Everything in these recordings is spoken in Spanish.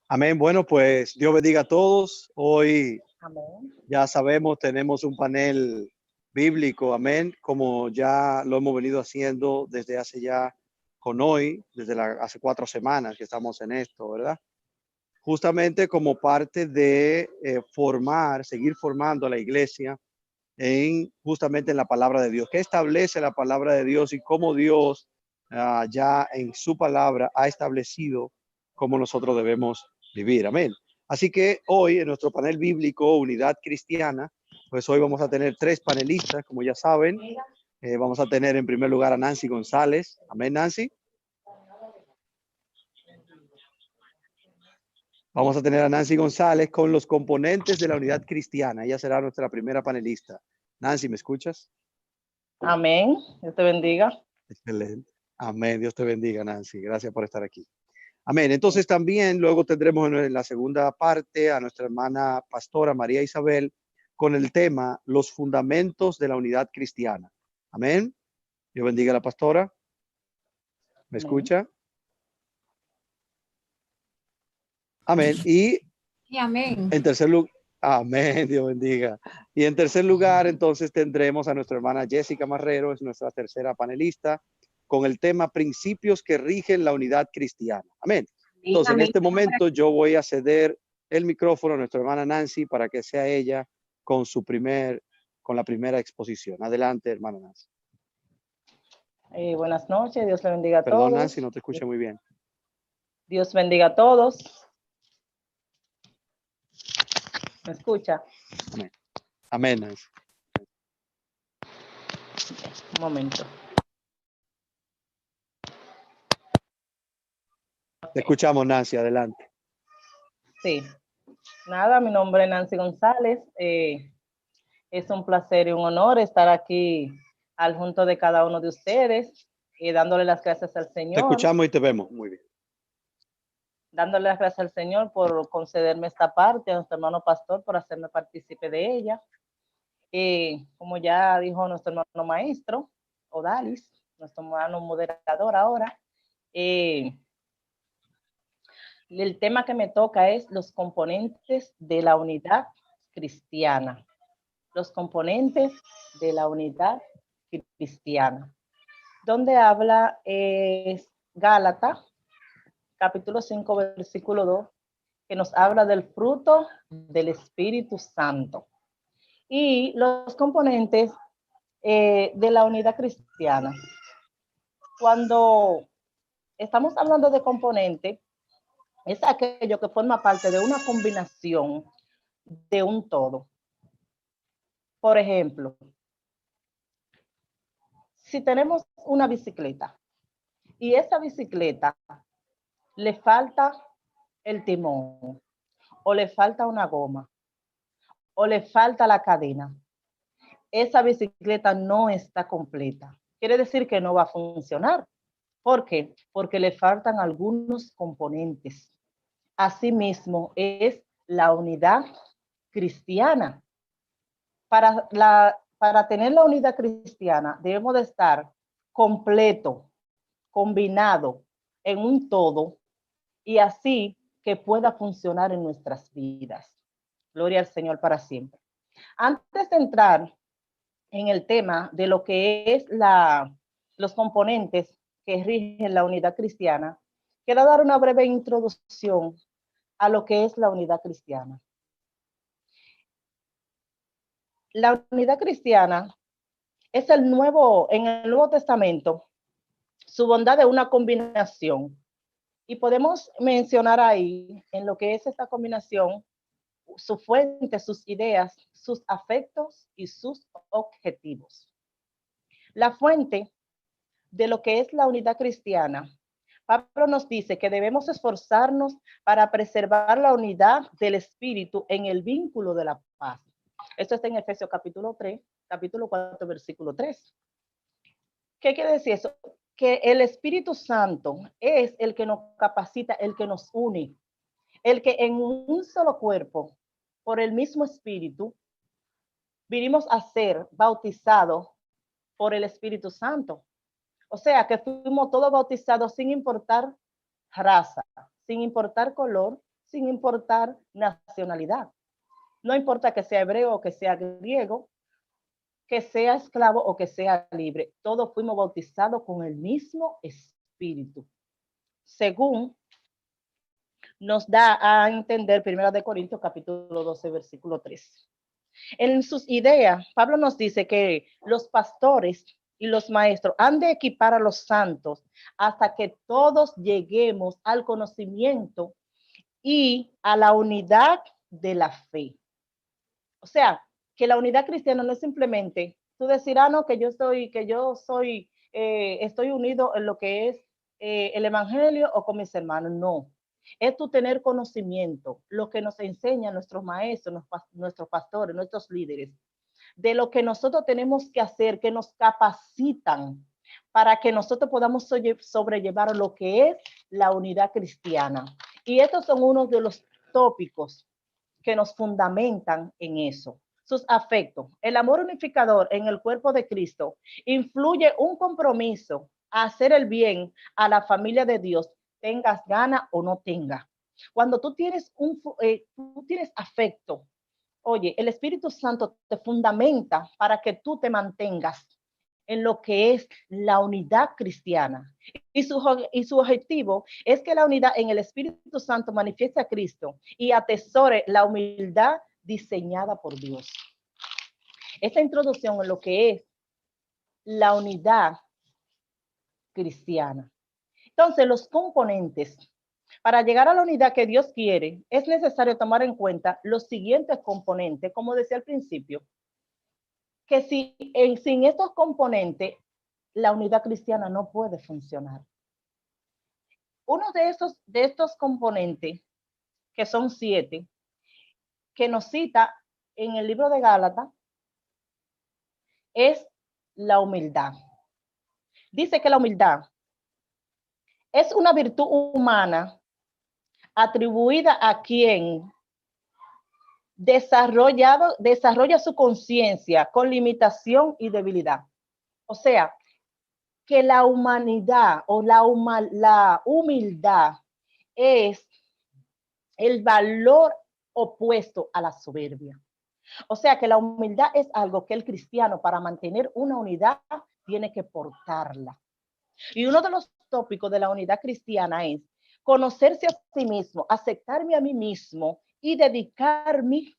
Amén. Bueno, pues Dios bendiga a todos. Hoy Amén. ya sabemos, tenemos un panel bíblico, amén, como ya lo hemos venido haciendo desde hace ya con hoy, desde hace 4 semanas que estamos en esto, ¿verdad? Justamente como parte de seguir formando a la iglesia justamente en la palabra de Dios. ¿Qué establece la palabra de Dios y cómo Dios ya en su palabra ha establecido cómo nosotros debemos vivir? Amén. Así que hoy en nuestro panel bíblico Unidad Cristiana, pues hoy vamos a tener 3 panelistas, como ya saben. Vamos a tener en primer lugar a Nancy González. Amén, Nancy. Vamos a tener a Nancy González con los componentes de la Unidad Cristiana. Ella será nuestra primera panelista. Nancy, ¿me escuchas? Amén. Dios te bendiga. Excelente. Amén. Dios te bendiga, Nancy. Gracias por estar aquí. Amén. Entonces también luego tendremos en la segunda parte a nuestra hermana pastora María Isabel con el tema los fundamentos de la unidad cristiana. Amén. Dios bendiga a la pastora. ¿Me escucha? Amén. Y amén. En tercer lugar, amén, Dios bendiga. Y en tercer lugar, entonces tendremos a nuestra hermana Jessica Marrero, es nuestra tercera panelista, con el tema principios que rigen la unidad cristiana. Amén. Entonces, en este momento yo voy a ceder el micrófono a nuestra hermana Nancy para que sea ella con la primera exposición. Adelante, hermana Nancy. Buenas noches, Dios le bendiga a todos. Perdón, Nancy, no te escuché muy bien. Dios bendiga a todos. ¿Me escucha? Amén. Amén, Nancy. Un momento. Te escuchamos, Nancy, adelante. Sí. Nada, mi nombre es Nancy González. Es un placer y un honor estar aquí al junto de cada uno de ustedes y dándole las gracias al Señor. Te escuchamos y te vemos. Muy bien. Dándole las gracias al Señor por concederme esta parte, a nuestro hermano pastor por hacerme partícipe de ella. Como ya dijo nuestro hermano maestro, Odalis, nuestro hermano moderador ahora, el tema que me toca es los componentes de la unidad cristiana. Los componentes de la unidad cristiana. Donde habla Gálatas, capítulo 5, versículo 2, que nos habla del fruto del Espíritu Santo. Y los componentes de la unidad cristiana. Cuando estamos hablando de componentes, es aquello que forma parte de una combinación de un todo. Por ejemplo, si tenemos una bicicleta y esa bicicleta le falta el timón o le falta una goma o le falta la cadena, esa bicicleta no está completa. Quiere decir que no va a funcionar. ¿Por qué? Porque le faltan algunos componentes. Asimismo, es la unidad cristiana. Para tener la unidad cristiana, debemos de estar completo, combinado en un todo, y así que pueda funcionar en nuestras vidas. Gloria al Señor para siempre. Antes de entrar en el tema de lo que es los componentes que rigen la unidad cristiana, quiero dar una breve introducción a lo que es la unidad cristiana. La unidad cristiana es en el Nuevo Testamento, su bondad de una combinación. Y podemos mencionar ahí, en lo que es esta combinación, su fuente, sus ideas, sus afectos y sus objetivos. La fuente de lo que es la unidad cristiana, Pablo nos dice que debemos esforzarnos para preservar la unidad del espíritu en el vínculo de la paz. Esto está en Efesios capítulo 4, versículo 3. ¿Qué quiere decir eso? Que el Espíritu Santo es el que nos capacita, el que nos une, el que en un solo cuerpo, por el mismo Espíritu, vinimos a ser bautizados por el Espíritu Santo. O sea, que fuimos todos bautizados sin importar raza, sin importar color, sin importar nacionalidad. No importa que sea hebreo o que sea griego, que sea esclavo o que sea libre. Todos fuimos bautizados con el mismo espíritu. Según nos da a entender 1 Corintios capítulo 12, versículo 3. En sus ideas, Pablo nos dice que los pastores y los maestros han de equipar a los santos hasta que todos lleguemos al conocimiento y a la unidad de la fe. O sea, que la unidad cristiana no es simplemente tú decir, no, estoy unido en lo que es el evangelio o con mis hermanos. No, es tú tener conocimiento, lo que nos enseñan nuestros maestros, nuestros pastores, nuestros líderes, de lo que nosotros tenemos que hacer, que nos capacitan para que nosotros podamos sobrellevar lo que es la unidad cristiana. Y estos son unos de los tópicos que nos fundamentan en eso. Sus afectos. El amor unificador en el cuerpo de Cristo influye un compromiso a hacer el bien a la familia de Dios, tengas gana o no tengas. Cuando tú tienes afecto, oye, el Espíritu Santo te fundamenta para que tú te mantengas en lo que es la unidad cristiana. Y su objetivo es que la unidad en el Espíritu Santo manifieste a Cristo y atesore la humildad diseñada por Dios. Esta introducción en lo que es la unidad cristiana. Entonces, los componentes. Para llegar a la unidad que Dios quiere, es necesario tomar en cuenta los siguientes componentes, como decía al principio, que sin estos componentes, la unidad cristiana no puede funcionar. Uno de estos componentes, que son 7, que nos cita en el libro de Gálatas, es la humildad. Dice que la humildad es una virtud humana atribuida a quien desarrolla su conciencia con limitación y debilidad. O sea, que la humanidad o la humildad es el valor opuesto a la soberbia. O sea, que la humildad es algo que el cristiano, para mantener una unidad, tiene que portarla. Y uno de los tópicos de la unidad cristiana es conocerse a sí mismo, aceptarme a mí mismo y dedicarme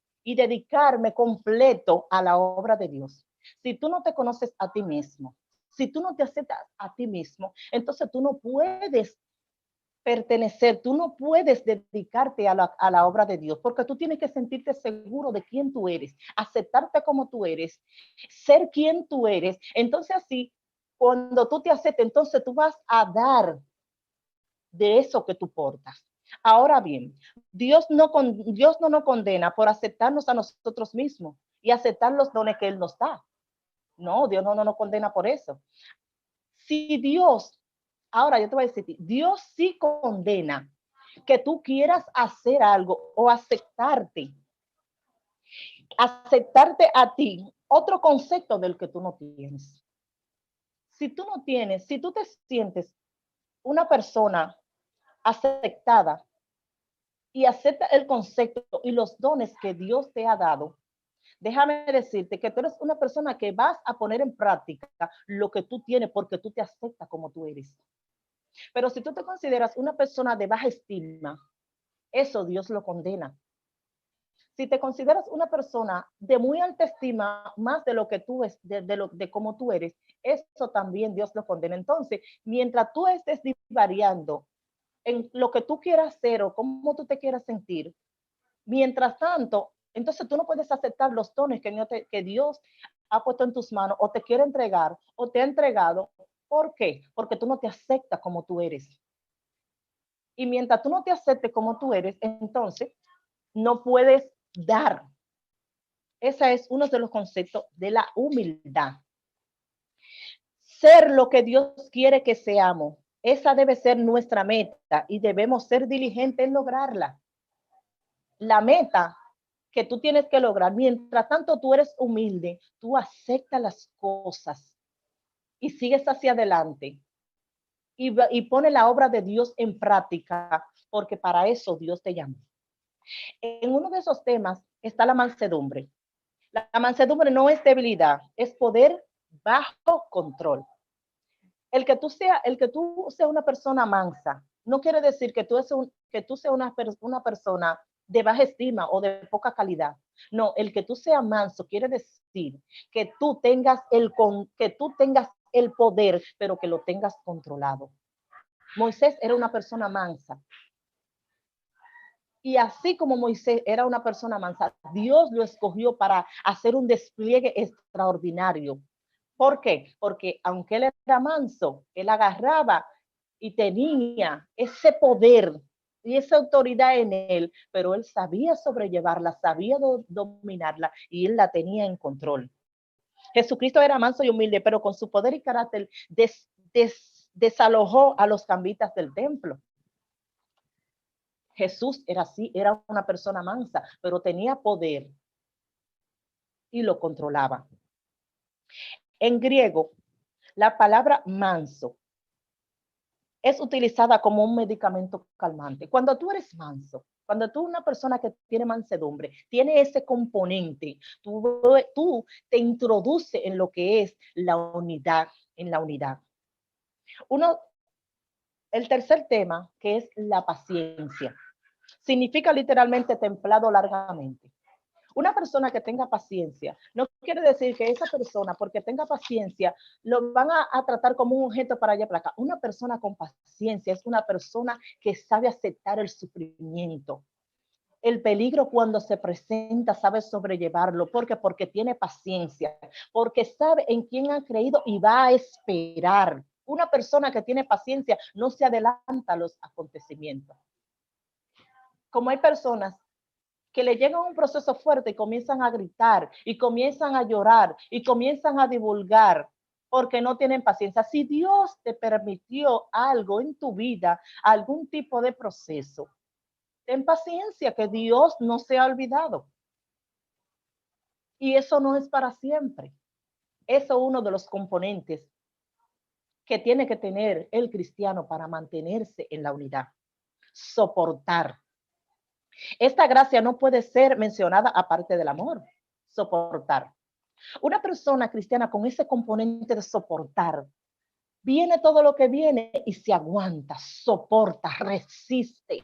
completo a la obra de Dios. Si tú no te conoces a ti mismo, si tú no te aceptas a ti mismo, entonces tú no puedes pertenecer, tú no puedes dedicarte a la obra de Dios, porque tú tienes que sentirte seguro de quién tú eres, aceptarte como tú eres, ser quien tú eres. Entonces así, cuando tú te aceptes, entonces tú vas a dar de eso que tú portas. Ahora bien, Dios no nos condena por aceptarnos a nosotros mismos y aceptar los dones que Él nos da. No, Dios no nos condena por eso. Si Dios, ahora yo te voy a decir, Dios sí condena que tú quieras hacer algo o aceptarte a ti, otro concepto del que tú no tienes. Si tú te sientes una persona aceptada y acepta el concepto y los dones que Dios te ha dado, déjame decirte que tú eres una persona que vas a poner en práctica lo que tú tienes porque tú te aceptas como tú eres. Pero si tú te consideras una persona de baja estima, eso Dios lo condena. Si te consideras una persona de muy alta estima, más de lo que tú es, de cómo tú eres, eso también Dios lo condena. Entonces, mientras tú estés variando en lo que tú quieras hacer o cómo tú te quieras sentir, mientras tanto, entonces tú no puedes aceptar los dones que Dios ha puesto en tus manos o te quiere entregar o te ha entregado. ¿Por qué? Porque tú no te aceptas como tú eres. Y mientras tú no te aceptes como tú eres, entonces no puedes dar. Ese es uno de los conceptos de la humildad. Ser lo que Dios quiere que seamos. Esa debe ser nuestra meta y debemos ser diligentes en lograrla. La meta que tú tienes que lograr, mientras tanto tú eres humilde, tú aceptas las cosas y sigues hacia adelante. y pone la obra de Dios en práctica, porque para eso Dios te llama. En uno de esos temas está la mansedumbre. La mansedumbre no es debilidad, es poder bajo control. El que tú seas una persona mansa no quiere decir que tú seas una persona de baja estima o de poca calidad. No, el que tú seas manso quiere decir que tú tengas el poder, pero que lo tengas controlado. Moisés era una persona mansa. Y así como Moisés era una persona mansa, Dios lo escogió para hacer un despliegue extraordinario. ¿Por qué? Porque aunque él era manso, él agarraba y tenía ese poder y esa autoridad en él, pero él sabía sobrellevarla, sabía dominarla y él la tenía en control. Jesucristo era manso y humilde, pero con su poder y carácter desalojó a los cambistas del templo. Jesús era así, era una persona mansa, pero tenía poder y lo controlaba. En griego, la palabra manso es utilizada como un medicamento calmante. Cuando tú eres manso, cuando tú una persona que tiene mansedumbre, tiene ese componente, tú te introduces en lo que es la unidad, en la unidad. El tercer tema, que es la paciencia. Significa literalmente templado largamente. Una persona que tenga paciencia no quiere decir que esa persona, porque tenga paciencia, lo van a tratar como un objeto para allá placa. Una persona con paciencia es una persona que sabe aceptar el sufrimiento. El peligro cuando se presenta sabe sobrellevarlo. ¿Por qué? Porque tiene paciencia, porque sabe en quién ha creído y va a esperar. Una persona que tiene paciencia no se adelanta a los acontecimientos. Como hay personas que le llega un proceso fuerte y comienzan a gritar y comienzan a llorar y comienzan a divulgar porque no tienen paciencia. Si Dios te permitió algo en tu vida, algún tipo de proceso, ten paciencia, que Dios no se ha olvidado. Y eso no es para siempre. Eso es uno de los componentes que tiene que tener el cristiano para mantenerse en la unidad. Soportar. Esta gracia no puede ser mencionada aparte del amor. Soportar. Una persona cristiana con ese componente de soportar, viene todo lo que viene y se aguanta, soporta, resiste,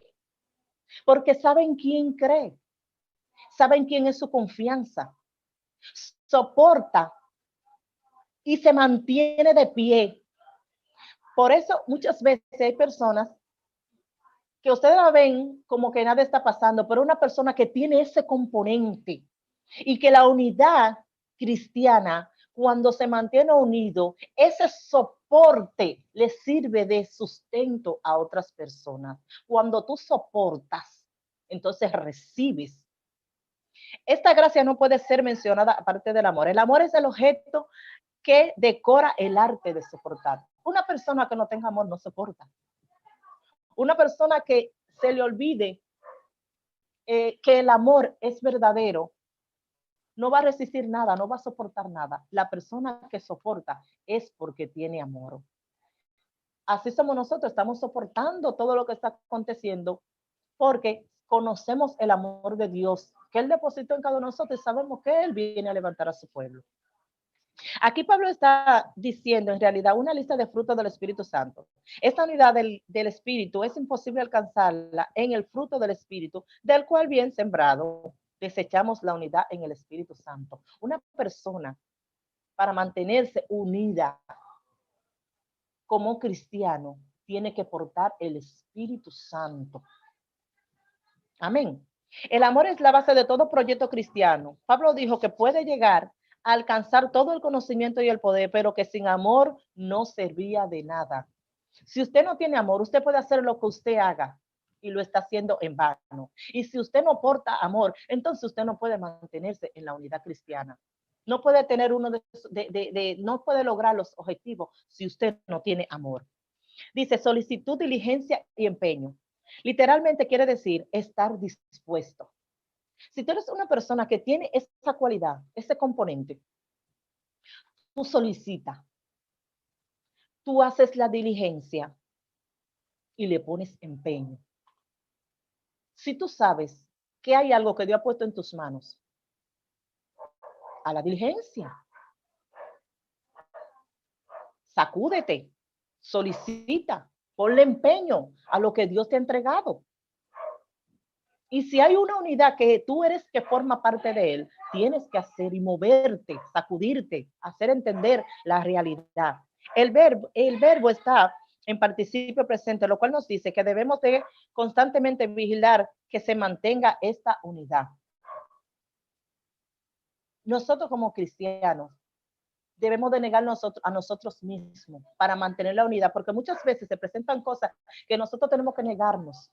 porque saben quién cree, saben quién es su confianza, soporta y se mantiene de pie. Por eso muchas veces hay personas que ustedes la ven como que nada está pasando, pero una persona que tiene ese componente y que la unidad cristiana, cuando se mantiene unido, ese soporte le sirve de sustento a otras personas. Cuando tú soportas, entonces recibes. Esta gracia no puede ser mencionada aparte del amor. El amor es el objeto que decora el arte de soportar. Una persona que no tenga amor no soporta. Una persona que se le olvide que el amor es verdadero, no va a resistir nada, no va a soportar nada. La persona que soporta es porque tiene amor. Así somos nosotros, estamos soportando todo lo que está aconteciendo porque conocemos el amor de Dios que Él depositó en cada uno de nosotros y sabemos que Él viene a levantar a su pueblo. Aquí Pablo está diciendo en realidad una lista de frutos del Espíritu Santo. Esta unidad del Espíritu es imposible alcanzarla en el fruto del Espíritu, del cual bien sembrado desechamos la unidad en el Espíritu Santo. Una persona para mantenerse unida como cristiano tiene que portar el Espíritu Santo. Amén. El amor es la base de todo proyecto cristiano. Pablo dijo que puede llegar a alcanzar todo el conocimiento y el poder, pero que sin amor no servía de nada. Si usted no tiene amor, usted puede hacer lo que usted haga y lo está haciendo en vano. Y si usted no porta amor, entonces usted no puede mantenerse en la unidad cristiana. No puede tener no puede lograr los objetivos si usted no tiene amor. Dice solicitud, diligencia y empeño. Literalmente quiere decir estar dispuesto. Si tú eres una persona que tiene esa cualidad, ese componente, tú solicitas, tú haces la diligencia, y le pones empeño. Si tú sabes que hay algo que Dios ha puesto en tus manos, a la diligencia, sacúdete, solicita, ponle empeño a lo que Dios te ha entregado. Y si hay una unidad que tú eres que forma parte de él, tienes que hacer y moverte, sacudirte, hacer entender la realidad. El verbo está en participio presente, lo cual nos dice que debemos de constantemente vigilar que se mantenga esta unidad. Nosotros como cristianos debemos de negarnos a nosotros mismos para mantener la unidad, porque muchas veces se presentan cosas que nosotros tenemos que negarnos.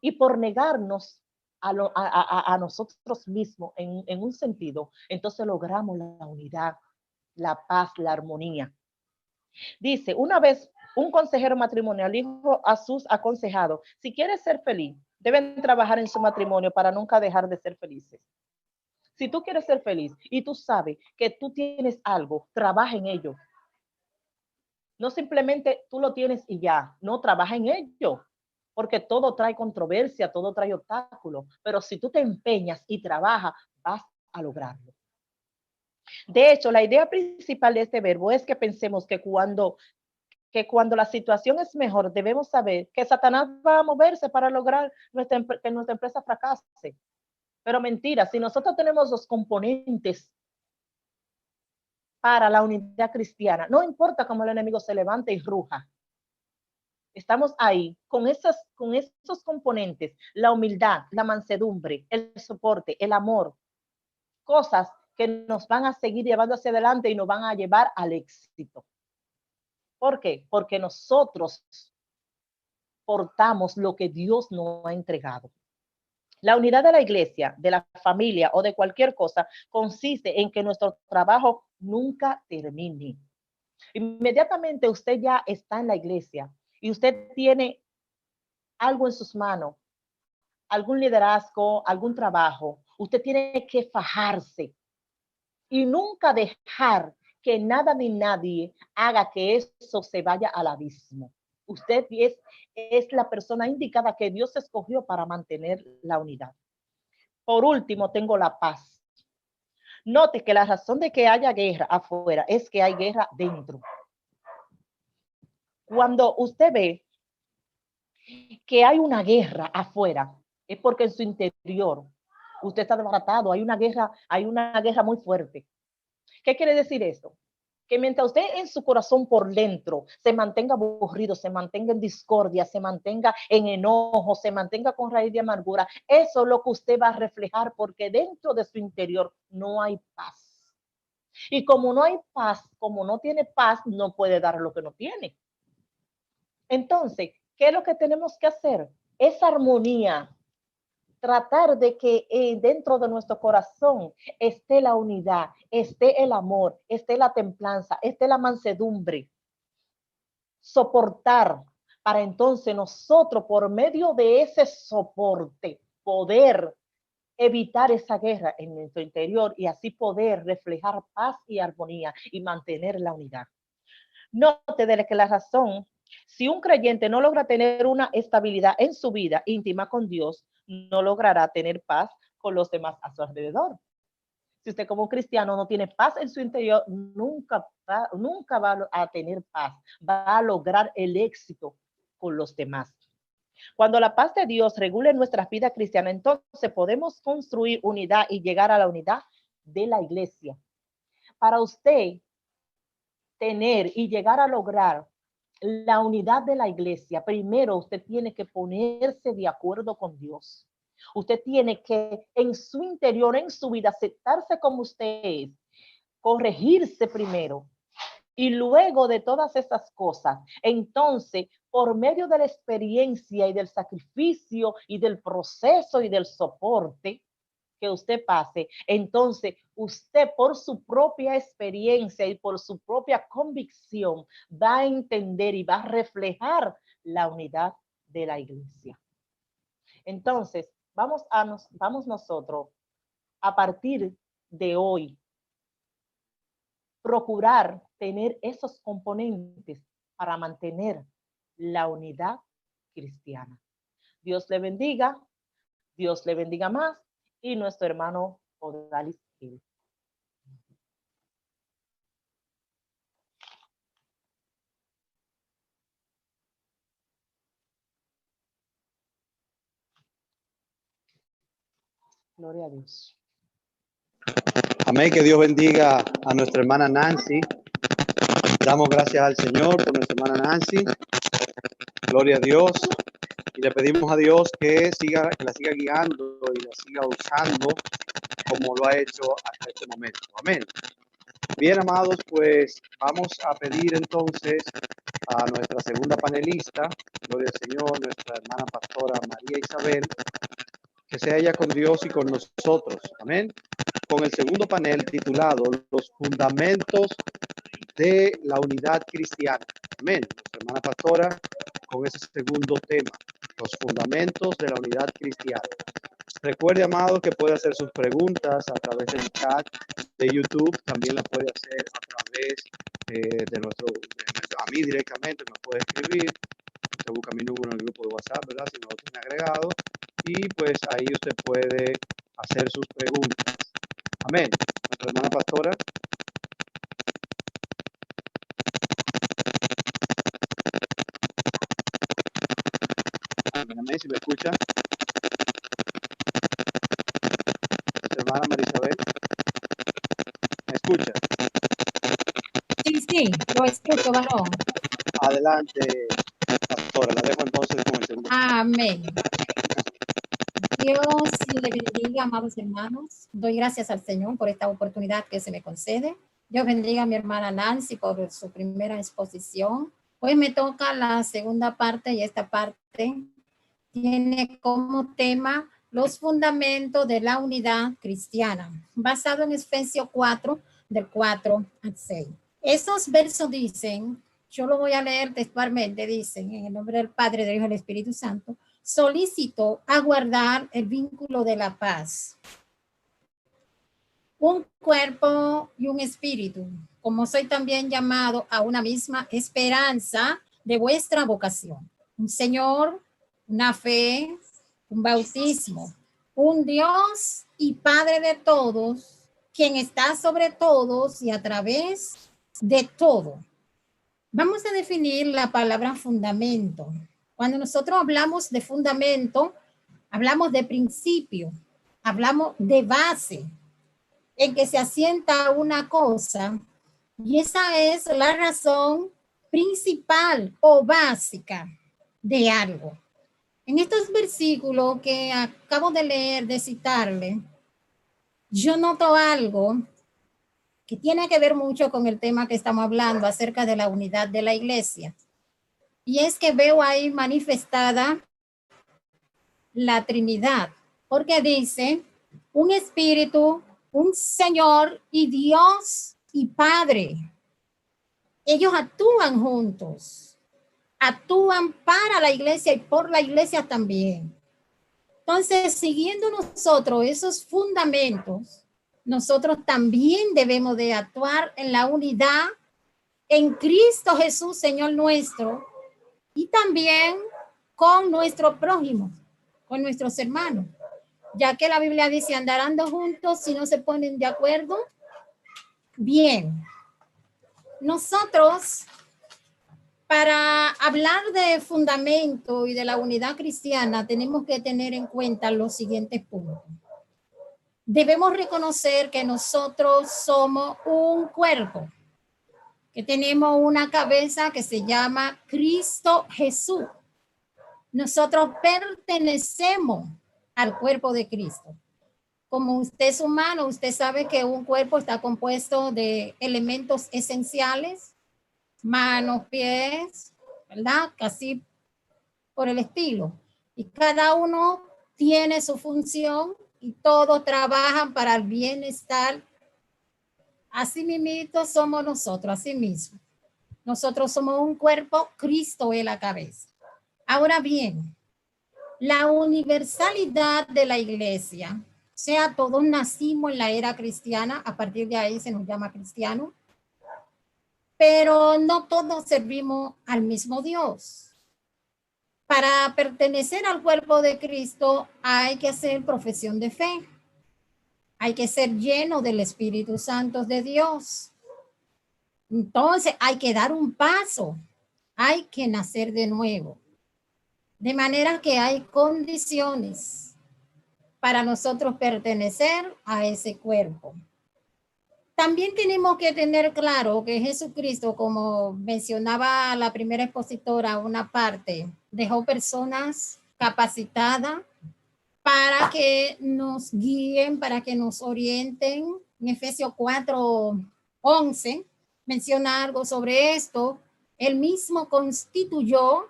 Y por negarnos a nosotros mismos en un sentido, entonces logramos la unidad, la paz, la armonía. Dice, una vez un consejero matrimonial dijo a sus aconsejados, si quieres ser feliz, deben trabajar en su matrimonio para nunca dejar de ser felices. Si tú quieres ser feliz y tú sabes que tú tienes algo, trabaja en ello. No simplemente tú lo tienes y ya, no, trabaja en ello, porque todo trae controversia, todo trae obstáculos, pero si tú te empeñas y trabajas, vas a lograrlo. De hecho, la idea principal de este verbo es que pensemos que cuando la situación es mejor, debemos saber que Satanás va a moverse para lograr que nuestra empresa fracase. Pero mentira, si nosotros tenemos los componentes para la unidad cristiana, no importa cómo el enemigo se levante y ruja. Estamos ahí con esos componentes, la humildad, la mansedumbre, el soporte, el amor, cosas que nos van a seguir llevando hacia adelante y nos van a llevar al éxito. ¿Por qué? Porque nosotros portamos lo que Dios nos ha entregado. La unidad de la iglesia, de la familia o de cualquier cosa consiste en que nuestro trabajo nunca termine. Inmediatamente usted ya está en la iglesia y usted tiene algo en sus manos, algún liderazgo, algún trabajo, usted tiene que fajarse y nunca dejar que nada ni nadie haga que eso se vaya al abismo. Usted es la persona indicada que Dios escogió para mantener la unidad. Por último, tengo la paz. Note que la razón de que haya guerra afuera es que hay guerra dentro. Cuando usted ve que hay una guerra afuera, es porque en su interior usted está desbaratado, hay una guerra muy fuerte. ¿Qué quiere decir esto? Que mientras usted en su corazón por dentro se mantenga aburrido, se mantenga en discordia, se mantenga en enojo, se mantenga con raíz de amargura, eso es lo que usted va a reflejar porque dentro de su interior no hay paz. Y como no hay paz, como no tiene paz, no puede dar lo que no tiene. Entonces, ¿qué es lo que tenemos que hacer? Esa armonía, tratar de que dentro de nuestro corazón esté la unidad, esté el amor, esté la templanza, esté la mansedumbre. Soportar para entonces nosotros por medio de ese soporte poder evitar esa guerra en nuestro interior y así poder reflejar paz y armonía y mantener la unidad. Note de que la razón, si un creyente no logra tener una estabilidad en su vida íntima con Dios, no logrará tener paz con los demás a su alrededor. Si usted como cristiano no tiene paz en su interior, nunca va a tener paz, va a lograr el éxito con los demás. Cuando la paz de Dios regule nuestra vida cristiana, entonces podemos construir unidad y llegar a la unidad de la iglesia. Para usted tener y llegar a lograr la unidad de la iglesia, primero usted tiene que ponerse de acuerdo con Dios. Usted tiene que en su interior, en su vida, aceptarse como usted es, corregirse primero. Y luego de todas esas cosas, entonces, por medio de la experiencia y del sacrificio y del proceso y del soporte que usted pase, entonces usted por su propia experiencia y por su propia convicción va a entender y va a reflejar la unidad de la iglesia. Entonces, vamos nosotros a partir de hoy procurar tener esos componentes para mantener la unidad cristiana. Dios le bendiga más, y nuestro hermano Odalis Gil. Gloria a Dios. Amén. Que Dios bendiga a nuestra hermana Nancy. Damos gracias al Señor por nuestra hermana Nancy. Gloria a Dios. Y le pedimos a Dios que la siga guiando y la siga usando como lo ha hecho hasta este momento. Amén. Bien, amados, pues vamos a pedir entonces a nuestra segunda panelista, gloria al Señor, nuestra hermana pastora María Isabel, que sea ella con Dios y con nosotros. Amén. Con el segundo panel titulado Los fundamentos de la unidad cristiana. Amén. Nuestra hermana pastora con ese segundo tema, los fundamentos de la unidad cristiana. Recuerde, amado, que puede hacer sus preguntas a través del chat de YouTube. También las puede hacer a través a mí directamente, me puede escribir. Usted busca mi número en el grupo de WhatsApp, ¿verdad? Si no lo tiene agregado. Y pues ahí usted puede hacer sus preguntas. Amén. Nuestra hermana pastora. Amén, si me escucha. Hermana María Isabel, ¿me escucha? Sí, lo escucho, varón. Adelante, pastora, la dejo entonces con el segundo. Amén. Dios le bendiga, amados hermanos. Doy gracias al Señor por esta oportunidad que se me concede. Dios bendiga a mi hermana Nancy por su primera exposición. Hoy me toca la segunda parte, y esta parte tiene como tema los fundamentos de la unidad cristiana, basado en Efesios 4, del 4 al 6. Esos versos dicen, yo lo voy a leer textualmente, dicen, en el nombre del Padre, del Hijo y del Espíritu Santo, solicito aguardar el vínculo de la paz, un cuerpo y un espíritu, como soy también llamado a una misma esperanza de vuestra vocación, un Señor, una fe, un bautismo, un Dios y Padre de todos, quien está sobre todos y a través de todo. Vamos a definir la palabra fundamento. Cuando nosotros hablamos de fundamento, hablamos de principio, hablamos de base, en que se asienta una cosa, y esa es la razón principal o básica de algo. En estos versículos que acabo de leer, de citarle, yo noto algo que tiene que ver mucho con el tema que estamos hablando acerca de la unidad de la iglesia. Y es que veo ahí manifestada la Trinidad, porque dice un espíritu, un Señor y Dios y Padre. Ellos actúan juntos, actúan para la iglesia y por la iglesia también. Entonces, siguiendo nosotros esos fundamentos, nosotros también debemos de actuar en la unidad en Cristo Jesús, Señor nuestro, y también con nuestro prójimo, con nuestros hermanos, ya que la Biblia dice, andarán juntos si no se ponen de acuerdo. Bien, nosotros, para hablar de fundamento y de la unidad cristiana, tenemos que tener en cuenta los siguientes puntos. Debemos reconocer que nosotros somos un cuerpo, que tenemos una cabeza que se llama Cristo Jesús. Nosotros pertenecemos al cuerpo de Cristo. Como usted es humano, usted sabe que un cuerpo está compuesto de elementos esenciales, manos, pies, ¿verdad? Casi por el estilo. Y cada uno tiene su función y todos trabajan para el bienestar. Así mismo somos nosotros, así mismo. Nosotros somos un cuerpo, Cristo es la cabeza. Ahora bien, la universalidad de la iglesia, o sea, todos nacimos en la era cristiana, a partir de ahí se nos llama cristiano, pero no todos servimos al mismo Dios. Para pertenecer al cuerpo de Cristo hay que hacer profesión de fe. Hay que ser lleno del Espíritu Santo de Dios. Entonces hay que dar un paso. Hay que nacer de nuevo. De manera que hay condiciones para nosotros pertenecer a ese cuerpo. También tenemos que tener claro que Jesucristo, como mencionaba la primera expositora, una parte, dejó personas capacitadas para que nos guíen, para que nos orienten. En Efesios 4:11 menciona algo sobre esto. Él mismo constituyó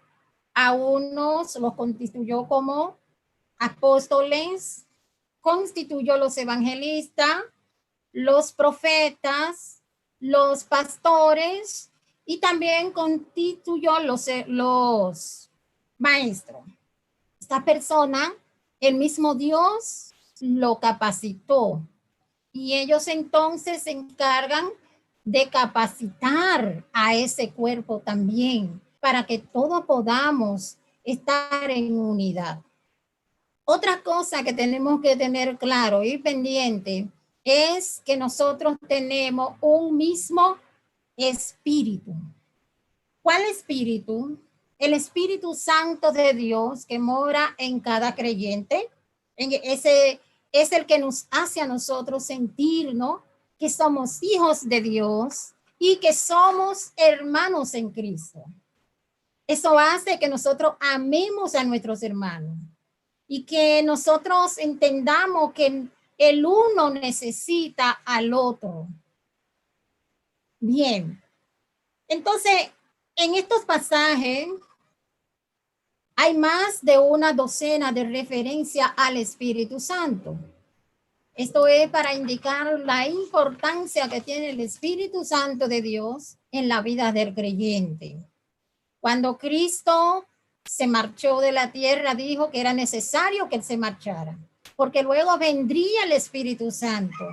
a unos, los constituyó como apóstoles, constituyó los evangelistas, los profetas, los pastores y también constituyó los maestros. Esta persona, el mismo Dios lo capacitó y ellos entonces se encargan de capacitar a ese cuerpo también para que todos podamos estar en unidad. Otra cosa que tenemos que tener claro y pendiente es que nosotros tenemos un mismo espíritu. ¿Cuál espíritu? El Espíritu Santo de Dios que mora en cada creyente. Ese es el que nos hace a nosotros sentirnos que somos hijos de Dios y que somos hermanos en Cristo. Eso hace que nosotros amemos a nuestros hermanos y que nosotros entendamos que el uno necesita al otro. Bien, entonces en estos pasajes hay más de una docena de referencias al Espíritu Santo. Esto es para indicar la importancia que tiene el Espíritu Santo de Dios en la vida del creyente. Cuando Cristo se marchó de la tierra, dijo que era necesario que Él se marchara, porque luego vendría el Espíritu Santo,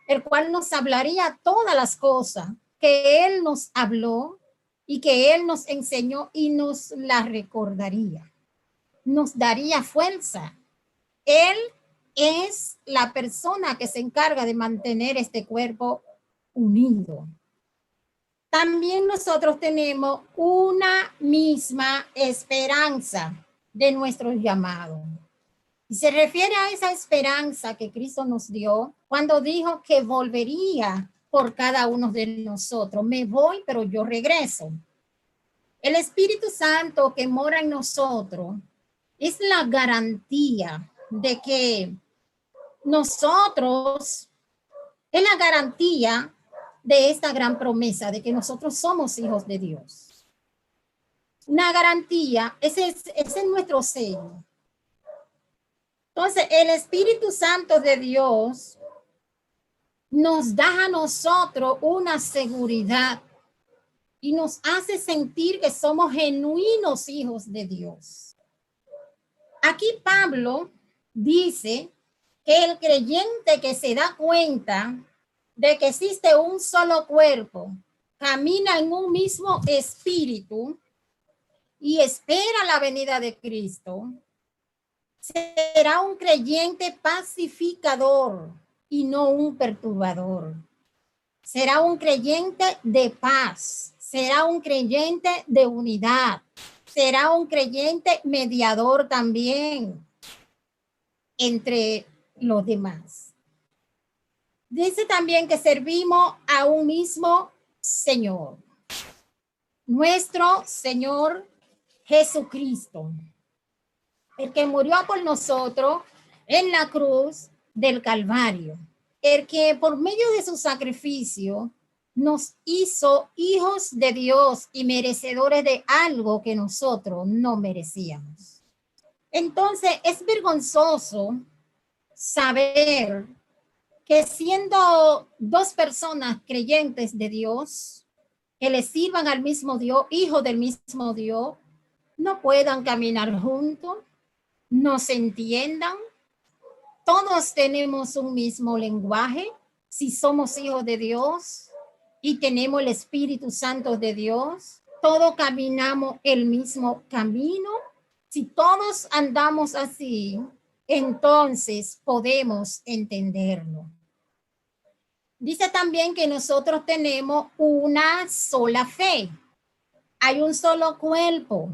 el cual nos hablaría todas las cosas que Él nos habló y que Él nos enseñó y nos las recordaría. Nos daría fuerza. Él es la persona que se encarga de mantener este cuerpo unido. También nosotros tenemos una misma esperanza de nuestro llamado. Y se refiere a esa esperanza que Cristo nos dio cuando dijo que volvería por cada uno de nosotros. Me voy, pero yo regreso. El Espíritu Santo que mora en nosotros es la garantía de que nosotros, es la garantía de esta gran promesa de que nosotros somos hijos de Dios. Una garantía, ese es nuestro sello. Entonces, el Espíritu Santo de Dios nos da a nosotros una seguridad y nos hace sentir que somos genuinos hijos de Dios. Aquí Pablo dice que el creyente que se da cuenta de que existe un solo cuerpo, camina en un mismo espíritu y espera la venida de Cristo, será un creyente pacificador y no un perturbador. Será un creyente de paz, será un creyente de unidad, será un creyente mediador también entre los demás. Dice también que servimos a un mismo Señor, nuestro Señor Jesucristo, el que murió por nosotros en la cruz del Calvario, el que por medio de su sacrificio nos hizo hijos de Dios y merecedores de algo que nosotros no merecíamos. Entonces es vergonzoso saber que siendo dos personas creyentes de Dios, que le sirvan al mismo Dios, hijos del mismo Dios, no puedan caminar juntos, no se entiendan. Todos tenemos un mismo lenguaje si somos hijos de Dios y tenemos el Espíritu Santo de Dios. Todos caminamos el mismo camino Si todos andamos así, entonces podemos entenderlo. Dice también que nosotros tenemos una sola fe. Hay un solo cuerpo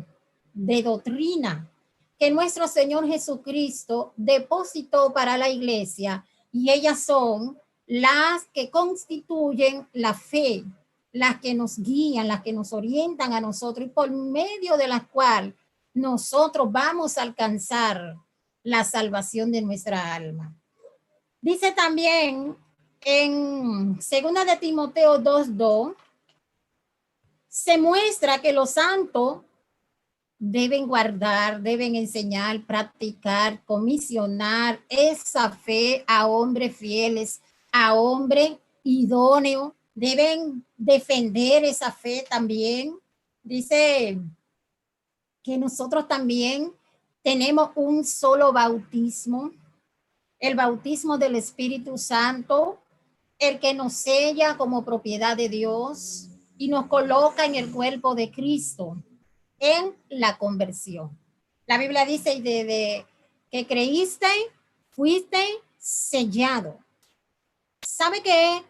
de doctrina que nuestro Señor Jesucristo depositó para la iglesia, y ellas son las que constituyen la fe, las que nos guían, las que nos orientan a nosotros y por medio de las cuales nosotros vamos a alcanzar la salvación de nuestra alma. Dice también en 2 de Timoteo 2:2, se muestra que los santos deben guardar, deben enseñar, practicar, comisionar esa fe a hombres fieles, a hombres idóneos, deben defender esa fe también. Dice que nosotros también tenemos un solo bautismo, el bautismo del Espíritu Santo, el que nos sella como propiedad de Dios y nos coloca en el cuerpo de Cristo en la conversión. La Biblia dice de que creíste, fuiste sellado. ¿Sabe qué?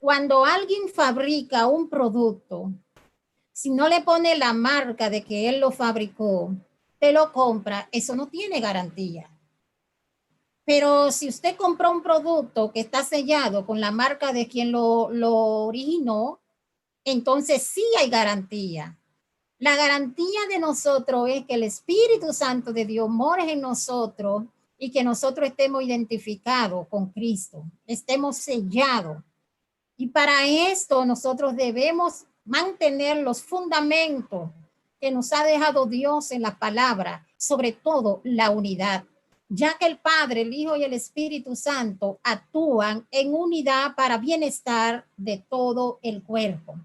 Cuando alguien fabrica un producto, si no le pone la marca de que él lo fabricó, te lo compra, eso no tiene garantía. Pero si usted compró un producto que está sellado con la marca de quien lo originó, entonces sí hay garantía. La garantía de nosotros es que el Espíritu Santo de Dios more en nosotros y que nosotros estemos identificados con Cristo, estemos sellados. Y para esto nosotros debemos mantener los fundamentos que nos ha dejado Dios en la palabra, sobre todo la unidad, ya que el Padre, el Hijo y el Espíritu Santo actúan en unidad para bienestar de todo el cuerpo.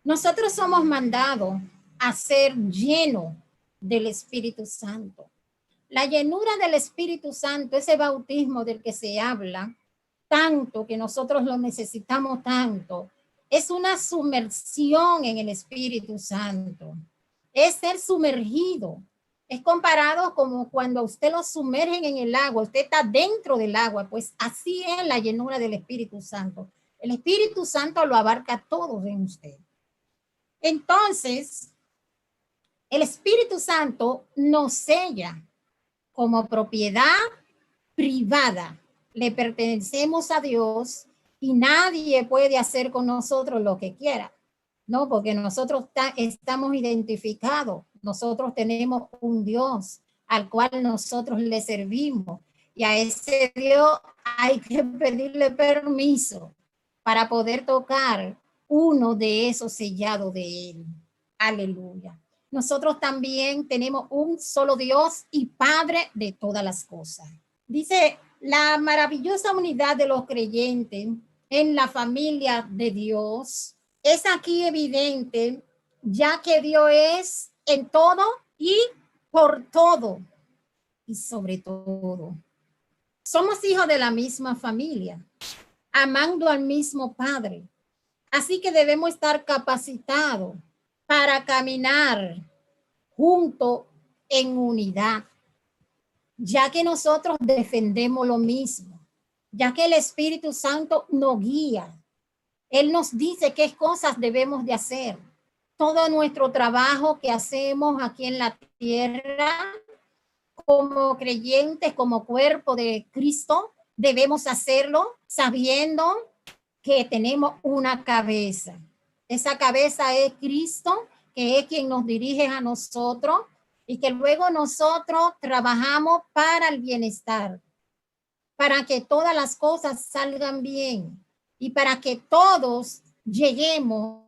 Nosotros somos mandados a ser llenos del Espíritu Santo. La llenura del Espíritu Santo, ese bautismo del que se habla tanto, que nosotros lo necesitamos tanto, es una sumersión en el Espíritu Santo. Es ser sumergido. Es comparado como cuando usted lo sumergen en el agua, usted está dentro del agua, pues así es la llenura del Espíritu Santo. El Espíritu Santo lo abarca todo en usted. Entonces, el Espíritu Santo nos sella como propiedad privada. Le pertenecemos a Dios y nadie puede hacer con nosotros lo que quiera, ¿no? Porque nosotros estamos identificados. Nosotros tenemos un Dios al cual nosotros le servimos y a ese Dios hay que pedirle permiso para poder tocar uno de esos sellados de él. Aleluya. Nosotros también tenemos un solo Dios y Padre de todas las cosas. Dice, la maravillosa unidad de los creyentes en la familia de Dios es aquí evidente, ya que Dios es en todo y por todo y sobre todo. Somos hijos de la misma familia, amando al mismo Padre. Así que debemos estar capacitados para caminar juntos en unidad, ya que nosotros defendemos lo mismo, ya que el Espíritu Santo nos guía. Él nos dice qué cosas debemos de hacer. Todo nuestro trabajo que hacemos aquí en la tierra, como creyentes, como cuerpo de Cristo, debemos hacerlo sabiendo que tenemos una cabeza. Esa cabeza es Cristo, que es quien nos dirige a nosotros y que luego nosotros trabajamos para el bienestar, para que todas las cosas salgan bien y para que todos lleguemos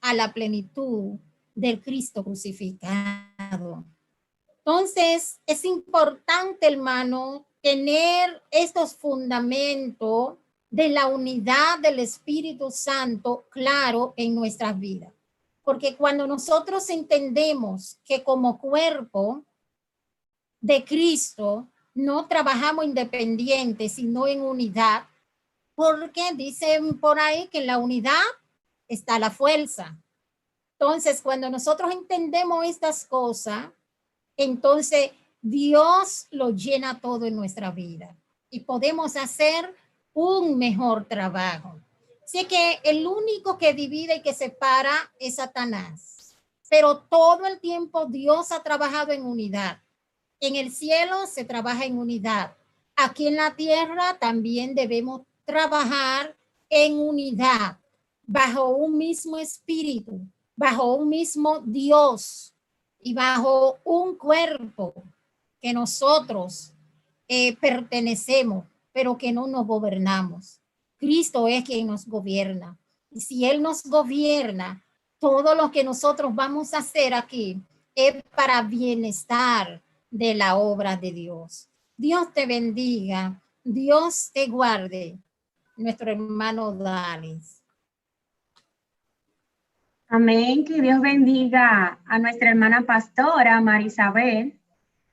a la plenitud del Cristo crucificado. Entonces, es importante, hermano, tener estos fundamentos de la unidad del Espíritu Santo claro en nuestras vidas. Porque cuando nosotros entendemos que como cuerpo de Cristo no trabajamos independientes, sino en unidad, porque dicen por ahí que en la unidad está la fuerza. Entonces, cuando nosotros entendemos estas cosas, entonces Dios lo llena todo en nuestra vida y podemos hacer un mejor trabajo. Así que el único que divide y que separa es Satanás, pero todo el tiempo Dios ha trabajado en unidad. En el cielo se trabaja en unidad. Aquí en la tierra también debemos trabajar en unidad, bajo un mismo espíritu, bajo un mismo Dios y bajo un cuerpo que nosotros pertenecemos, pero que no nos gobernamos. Cristo es quien nos gobierna. Y si Él nos gobierna, todo lo que nosotros vamos a hacer aquí es para bienestar de la obra de Dios. Dios te bendiga, Dios te guarde, nuestro hermano Dalis. Amén, que Dios bendiga a nuestra hermana pastora Marisabel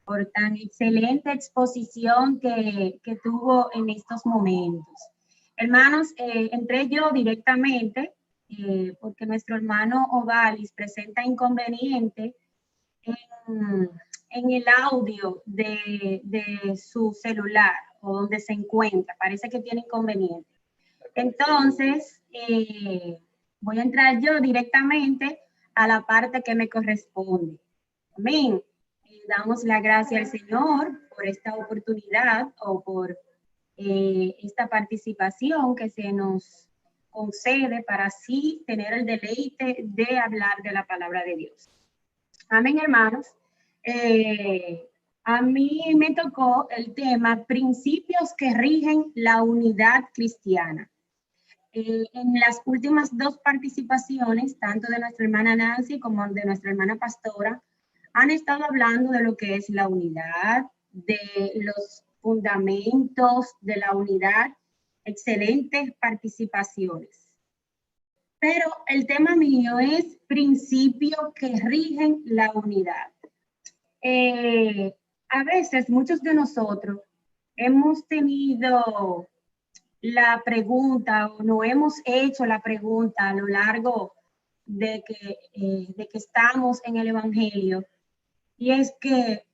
por tan excelente exposición que tuvo en estos momentos. Hermanos, entré yo directamente porque nuestro hermano Odalis presenta inconveniente en el audio de su celular o donde se encuentra. Parece que tiene inconveniente. Entonces, voy a entrar yo directamente a la parte que me corresponde. Amén. Damos la gracia al Señor por esta oportunidad o por esta participación que se nos concede para así tener el deleite de hablar de la palabra de Dios. Amén, hermanos. A mí me tocó el tema principios que rigen la unidad cristiana. En las últimas dos participaciones, tanto de nuestra hermana Nancy como de nuestra hermana pastora, han estado hablando de lo que es la unidad, de los fundamentos de la unidad, excelentes participaciones. Pero el tema mío es principios que rigen la unidad. A veces muchos de nosotros hemos tenido la pregunta o no hemos hecho la pregunta a lo largo de que estamos en el Evangelio, y es que,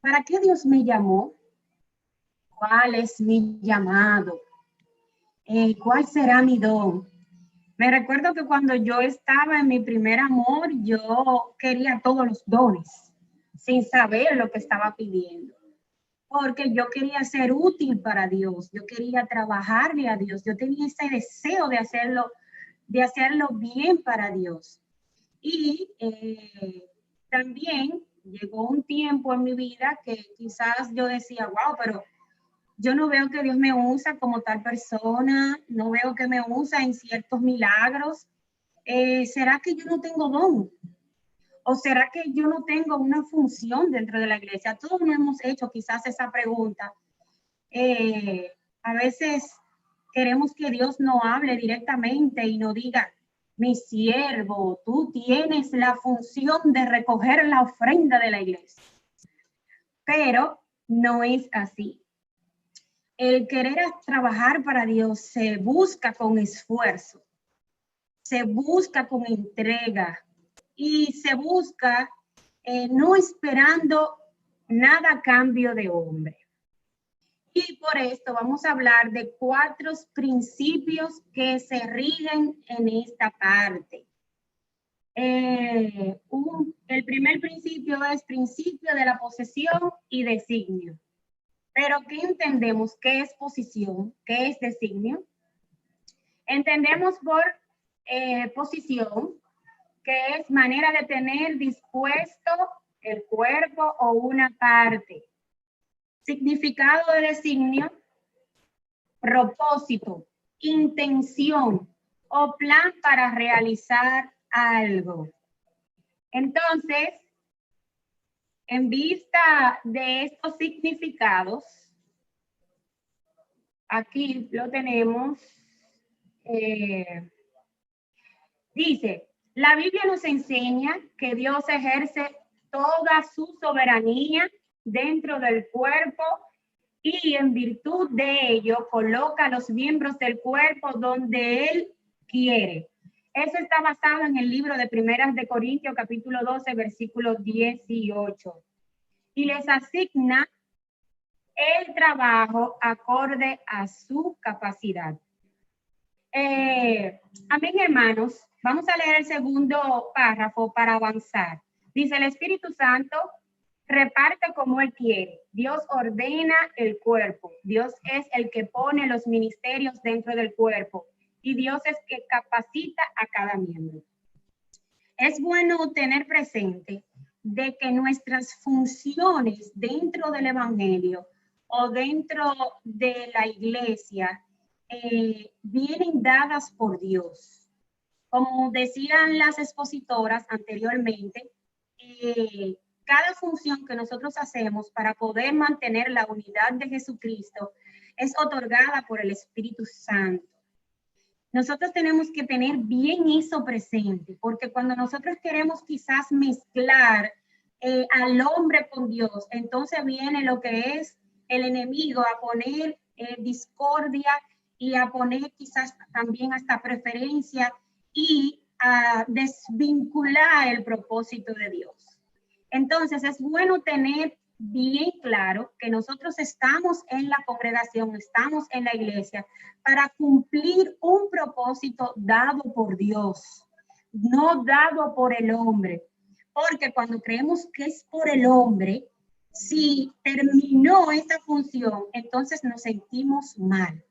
¿para qué Dios me llamó? ¿Cuál es mi llamado? ¿Cuál será mi don? Me recuerdo que cuando yo estaba en mi primer amor, yo quería todos los dones, sin saber lo que estaba pidiendo. Porque yo quería ser útil para Dios, yo quería trabajarle a Dios, yo tenía ese deseo de hacerlo bien para Dios. Y también llegó un tiempo en mi vida que quizás yo decía, wow, pero yo no veo que Dios me usa como tal persona, no veo que me usa en ciertos milagros. ¿Será que yo no tengo don? ¿O será que yo no tengo una función dentro de la iglesia? Todos nos hemos hecho quizás esa pregunta. A veces queremos que Dios nos hable directamente y nos diga, mi siervo, tú tienes la función de recoger la ofrenda de la iglesia. Pero no es así. El querer trabajar para Dios se busca con esfuerzo, se busca con entrega y se busca no esperando nada a cambio de hombre. Y por esto vamos a hablar de 4 principios que se rigen en esta parte. El primer principio es principio de la posesión y designio. Pero ¿qué entendemos? ¿Qué es posición? ¿Qué es designio? Entendemos por posición que es manera de tener dispuesto el cuerpo o una parte. Significado de designio, propósito, intención o plan para realizar algo. Entonces, en vista de estos significados, aquí lo tenemos, dice, la Biblia nos enseña que Dios ejerce toda su soberanía dentro del cuerpo y en virtud de ello coloca los miembros del cuerpo donde Él quiere. Eso está basado en el libro de Primeras de Corintios, capítulo 12, versículo 18. Y les asigna el trabajo acorde a su capacidad. Amén, hermanos. Vamos a leer el segundo párrafo para avanzar. Dice, el Espíritu Santo reparte como Él quiere. Dios ordena el cuerpo. Dios es el que pone los ministerios dentro del cuerpo. Y Dios es que capacita a cada miembro. Es bueno tener presente de que nuestras funciones dentro del Evangelio o dentro de la iglesia vienen dadas por Dios. Como decían las expositoras anteriormente, cada función que nosotros hacemos para poder mantener la unidad de Jesucristo es otorgada por el Espíritu Santo. Nosotros tenemos que tener bien eso presente, porque cuando nosotros queremos quizás mezclar al hombre con Dios, entonces viene lo que es el enemigo a poner discordia y a poner quizás también hasta preferencia y a desvincular el propósito de Dios. Entonces es bueno tener bien claro que nosotros estamos en la congregación, estamos en la iglesia para cumplir un propósito dado por Dios, no dado por el hombre. Porque cuando creemos que es por el hombre, si terminó esa función, entonces nos sentimos mal.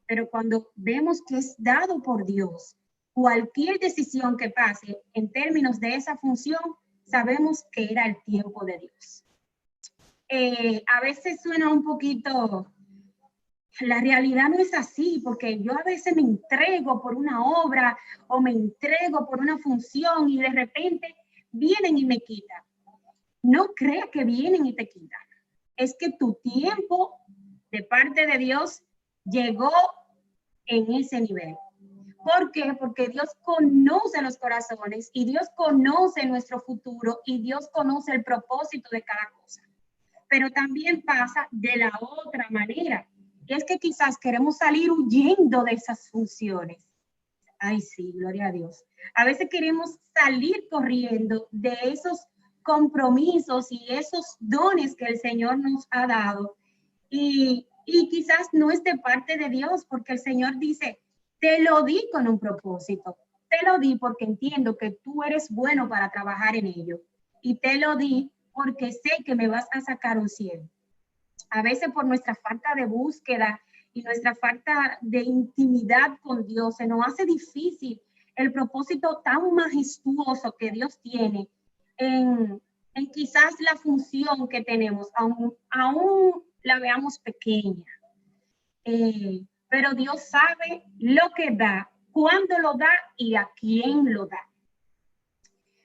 Pero cuando vemos que es dado por Dios, cualquier decisión que pase en términos de esa función, sabemos que era el tiempo de Dios. A veces suena un poquito, la realidad no es así, porque yo a veces me entrego por una obra o me entrego por una función y de repente vienen y me quitan. No creas que vienen y te quitan. Es que tu tiempo de parte de Dios llegó en ese nivel. ¿Por qué? Porque Dios conoce los corazones y Dios conoce nuestro futuro y Dios conoce el propósito de cada cosa. Pero también pasa de la otra manera. Y es que quizás queremos salir huyendo de esas funciones. Ay, sí, gloria a Dios. A veces queremos salir corriendo de esos compromisos y esos dones que el Señor nos ha dado. Y quizás no es de parte de Dios, porque el Señor dice, te lo di con un propósito. Te lo di porque entiendo que tú eres bueno para trabajar en ello. Y te lo di porque sé que me vas a sacar un cielo. A veces por nuestra falta de búsqueda y nuestra falta de intimidad con Dios, se nos hace difícil el propósito tan majestuoso que Dios tiene en quizás la función que tenemos, aún la veamos pequeña. Pero Dios sabe lo que da, cuándo lo da y a quién lo da.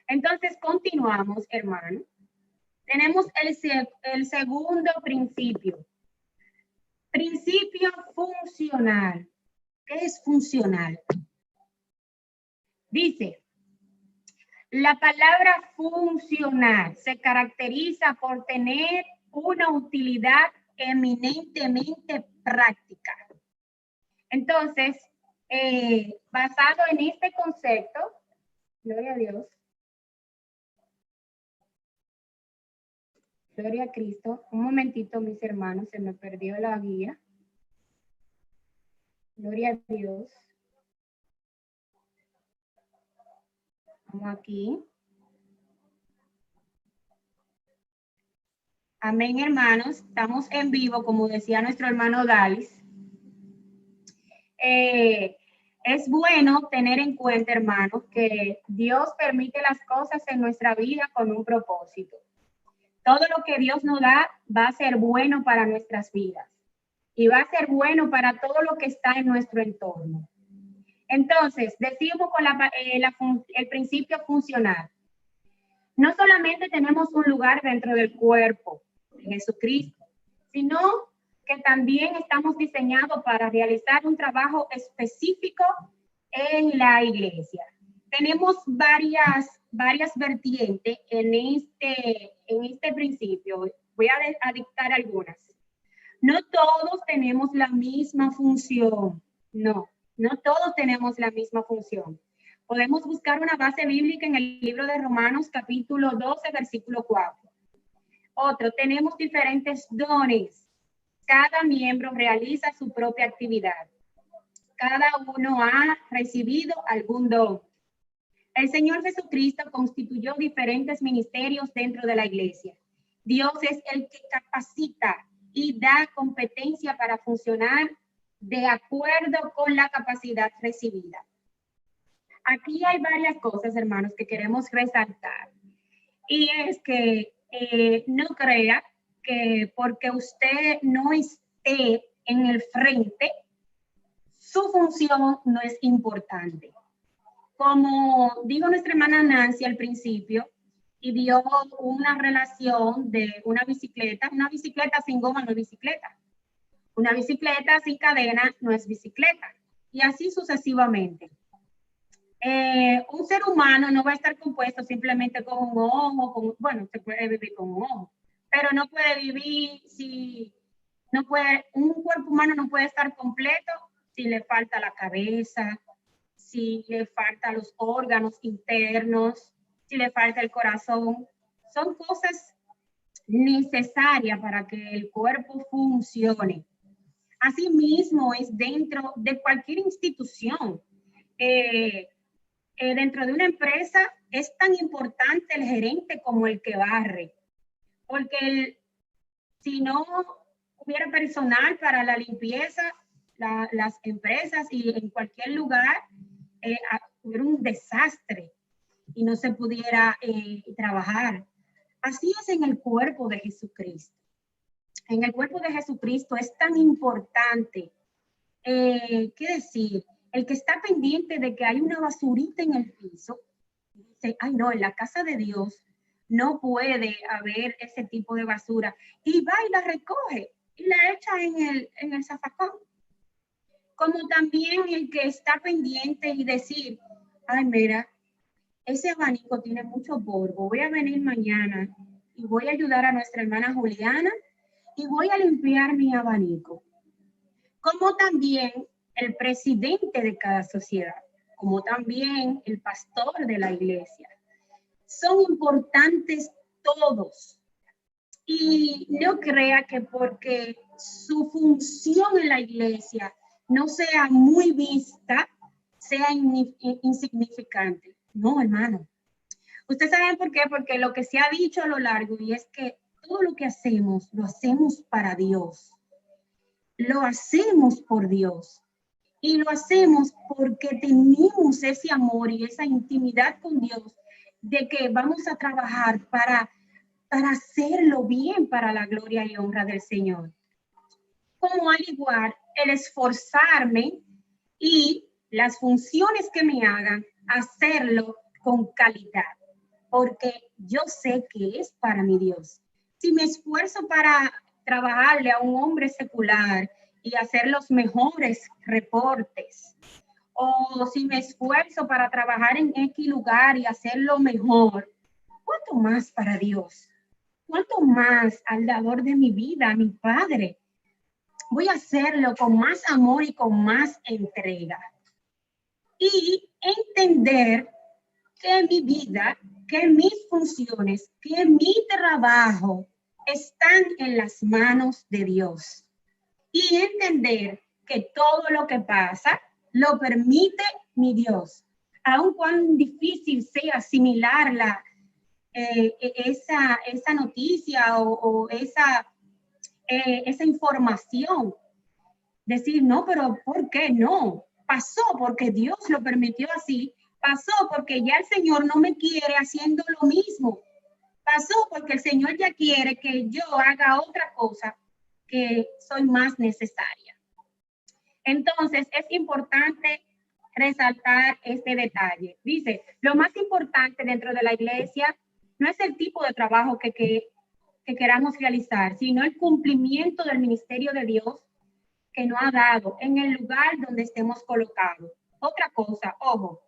Entonces, continuamos, hermano. Tenemos el segundo principio. Principio funcional. ¿Qué es funcional? Dice, la palabra funcional se caracteriza por tener una utilidad eminentemente práctica. Entonces, basado en este concepto, gloria a Dios, gloria a Cristo. Un momentito, mis hermanos, se me perdió la guía. Gloria a Dios. Vamos aquí. Amén, hermanos. Estamos en vivo, como decía nuestro hermano Dalis. Es bueno tener en cuenta, hermanos, que Dios permite las cosas en nuestra vida con un propósito. Todo lo que Dios nos da va a ser bueno para nuestras vidas y va a ser bueno para todo lo que está en nuestro entorno. Entonces, decimos con el principio funcional. No solamente tenemos un lugar dentro del cuerpo de Jesucristo, sino que también estamos diseñados para realizar un trabajo específico en la iglesia. Tenemos varias vertientes en este principio. Voy a dictar algunas. No todos tenemos la misma función. No todos tenemos la misma función. Podemos buscar una base bíblica en el libro de Romanos, capítulo 12, versículo 4. Otro, tenemos diferentes dones. Cada miembro realiza su propia actividad. Cada uno ha recibido algún don. El Señor Jesucristo constituyó diferentes ministerios dentro de la iglesia. Dios es el que capacita y da competencia para funcionar de acuerdo con la capacidad recibida. Aquí hay varias cosas, hermanos, que queremos resaltar. Y es que no crea que porque usted no esté en el frente, su función no es importante. Como dijo nuestra hermana Nancy al principio, y dio una relación de una bicicleta sin goma no es bicicleta. Una bicicleta sin cadena no es bicicleta. Y así sucesivamente. Un ser humano no va a estar compuesto simplemente con un ojo, bueno, se puede vivir con un ojo, pero no puede vivir un cuerpo humano no puede estar completo si le falta la cabeza, si le faltan los órganos internos, si le falta el corazón. Son cosas necesarias para que el cuerpo funcione. Asimismo, es dentro de cualquier institución. Dentro de una empresa es tan importante el gerente como el que barre, porque si no hubiera personal para la limpieza, las empresas y en cualquier lugar hubiera un desastre y no se pudiera trabajar. Así es en el cuerpo de Jesucristo. En el cuerpo de Jesucristo es tan importante, ¿qué decir? El que está pendiente de que hay una basurita en el piso, dice, ay no, en la casa de Dios no puede haber ese tipo de basura. Y va y la recoge y la echa en el zafacón. Como también el que está pendiente y decir, ay mira, ese abanico tiene mucho polvo, voy a venir mañana y voy a ayudar a nuestra hermana Juliana y voy a limpiar mi abanico. Como también el presidente de cada sociedad, como también el pastor de la iglesia. Son importantes todos. Y no crea que porque su función en la iglesia no sea muy vista, sea insignificante. No, hermano. ¿Ustedes saben por qué? Porque lo que se ha dicho a lo largo y es que todo lo que hacemos, lo hacemos para Dios. Lo hacemos por Dios. Y lo hacemos porque tenemos ese amor y esa intimidad con Dios de que vamos a trabajar para hacerlo bien para la gloria y honra del Señor. Como al igual, el esforzarme y las funciones que me hagan, hacerlo con calidad, porque yo sé que es para mi Dios. Si me esfuerzo para trabajarle a un hombre secular y hacer los mejores reportes, o si me esfuerzo para trabajar en X lugar y hacerlo mejor, ¿cuánto más para Dios? ¿Cuánto más al dador de mi vida, a mi Padre? Voy a hacerlo con más amor y con más entrega. Y entender que mi vida, que mis funciones, que mi trabajo están en las manos de Dios. Y entender que todo lo que pasa lo permite mi Dios. Aun cuán difícil sea asimilarla, esa noticia o esa información. Decir, no, pero ¿por qué no? Pasó porque Dios lo permitió así. Pasó porque ya el Señor no me quiere haciendo lo mismo. Pasó porque el Señor ya quiere que yo haga otra cosa que soy más necesaria. Entonces, es importante resaltar este detalle. Dice, lo más importante dentro de la iglesia no es el tipo de trabajo que queramos realizar, sino el cumplimiento del ministerio de Dios que nos ha dado en el lugar donde estemos colocados. Otra cosa, ojo,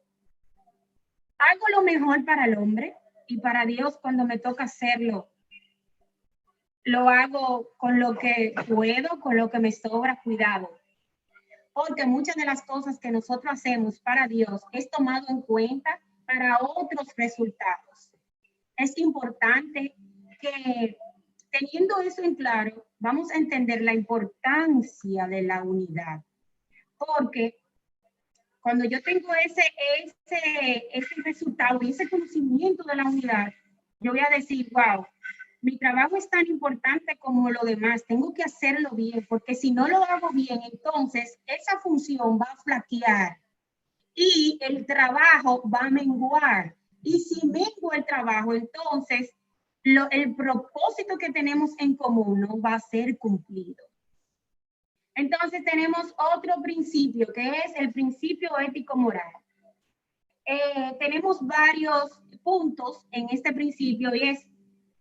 hago lo mejor para el hombre y para Dios cuando me toca hacerlo. Lo hago con lo que puedo, con lo que me sobra, cuidado. porque muchas de las cosas que nosotros hacemos para Dios es tomado en cuenta para otros resultados. Es importante que, teniendo eso en claro, vamos a entender la importancia de la unidad, porque cuando yo tengo ese resultado y ese conocimiento de la unidad, yo voy a decir, wow, mi trabajo es tan importante como lo demás, tengo que hacerlo bien, porque si no lo hago bien, entonces esa función va a flaquear y el trabajo va a menguar. Y si mengua el trabajo, entonces el propósito que tenemos en común no va a ser cumplido. Entonces tenemos otro principio, que es el principio ético-moral. Tenemos varios puntos en este principio y es: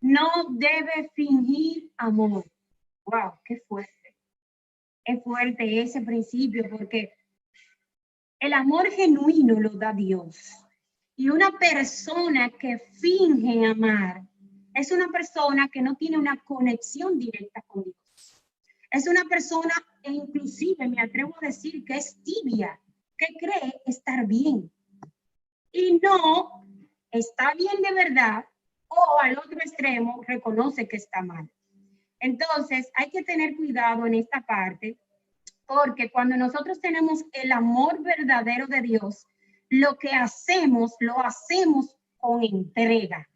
no debe fingir amor. ¡Wow! ¡Qué fuerte! Es fuerte ese principio, porque el amor genuino lo da Dios. Y una persona que finge amar es una persona que no tiene una conexión directa con Dios. Es una persona, e inclusive me atrevo a decir que es tibia, que cree estar bien. Y no está bien de verdad, o al otro extremo reconoce que está mal. Entonces hay que tener cuidado en esta parte, porque cuando nosotros tenemos el amor verdadero de Dios, lo que hacemos, lo hacemos con entrega.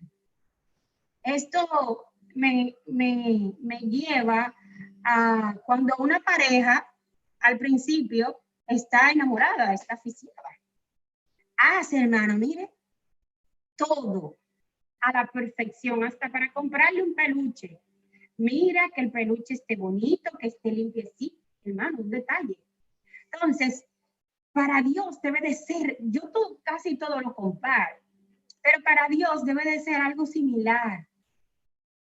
Esto me lleva a cuando una pareja al principio está enamorada, está aficiada. Hermano, mire, todo a la perfección, hasta para comprarle un peluche. Mira que el peluche esté bonito, que esté limpiecito, hermano, un detalle. Entonces, para Dios debe de ser, yo casi todo lo comparo, pero para Dios debe de ser algo similar.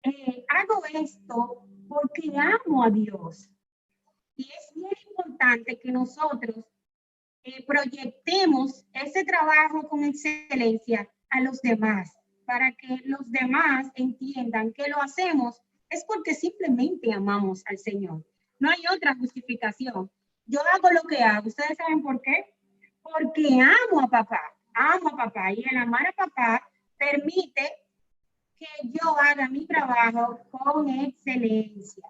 Hago esto porque amo a Dios. Y es bien importante que nosotros proyectemos ese trabajo con excelencia a los demás, para que los demás entiendan que lo hacemos es porque simplemente amamos al Señor. No hay otra justificación. Yo hago lo que hago. ¿Ustedes saben por qué? Porque amo a papá. Amo a papá. Y el amar a papá permite que yo haga mi trabajo con excelencia.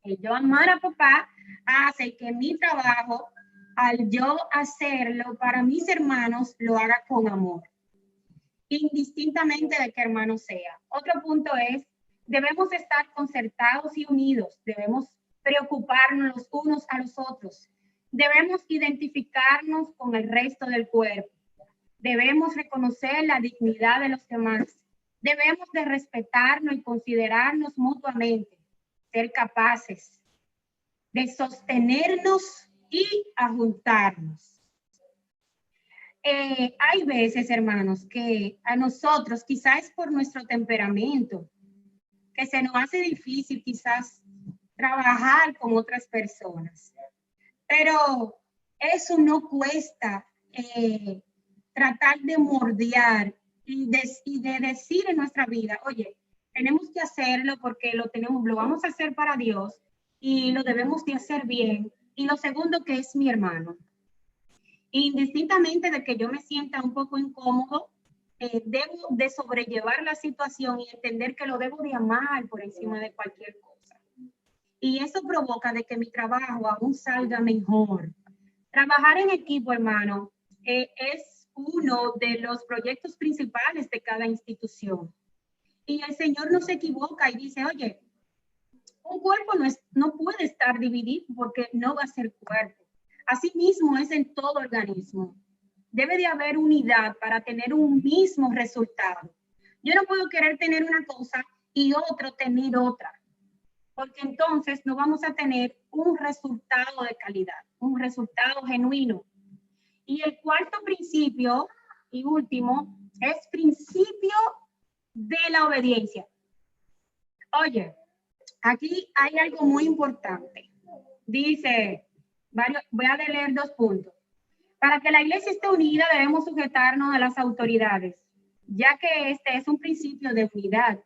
El yo amar a papá hace que mi trabajo, al yo hacerlo para mis hermanos, lo haga con amor, indistintamente de qué hermano sea. Otro punto es: debemos estar concertados y unidos, debemos preocuparnos los unos a los otros, debemos identificarnos con el resto del cuerpo, debemos reconocer la dignidad de los demás, debemos de respetarnos y considerarnos mutuamente, ser capaces de sostenernos y ajuntarnos. Hay veces, hermanos, que a nosotros, quizás por nuestro temperamento, que se nos hace difícil quizás trabajar con otras personas. Pero eso no cuesta tratar de moldear y de decir en nuestra vida: oye, tenemos que hacerlo porque lo vamos a hacer para Dios y lo debemos de hacer bien. Y lo segundo, que es mi hermano. Indistintamente de que yo me sienta un poco incómodo, debo de sobrellevar la situación y entender que lo debo de amar por encima de cualquier cosa. Y eso provoca de que mi trabajo aún salga mejor. Trabajar en equipo, hermano, es uno de los proyectos principales de cada institución. Y el Señor no se equivoca y dice: oye, un cuerpo no puede estar dividido porque no va a ser cuerpo. Asimismo es en todo organismo. Debe de haber unidad para tener un mismo resultado. Yo no puedo querer tener una cosa y otro tener otra, porque entonces no vamos a tener un resultado de calidad, un resultado genuino. Y el cuarto principio y último es principio de la obediencia. Oye, aquí hay algo muy importante. Dice, voy a leer 2 puntos. Para que la iglesia esté unida, debemos sujetarnos a las autoridades, ya que este es un principio de unidad.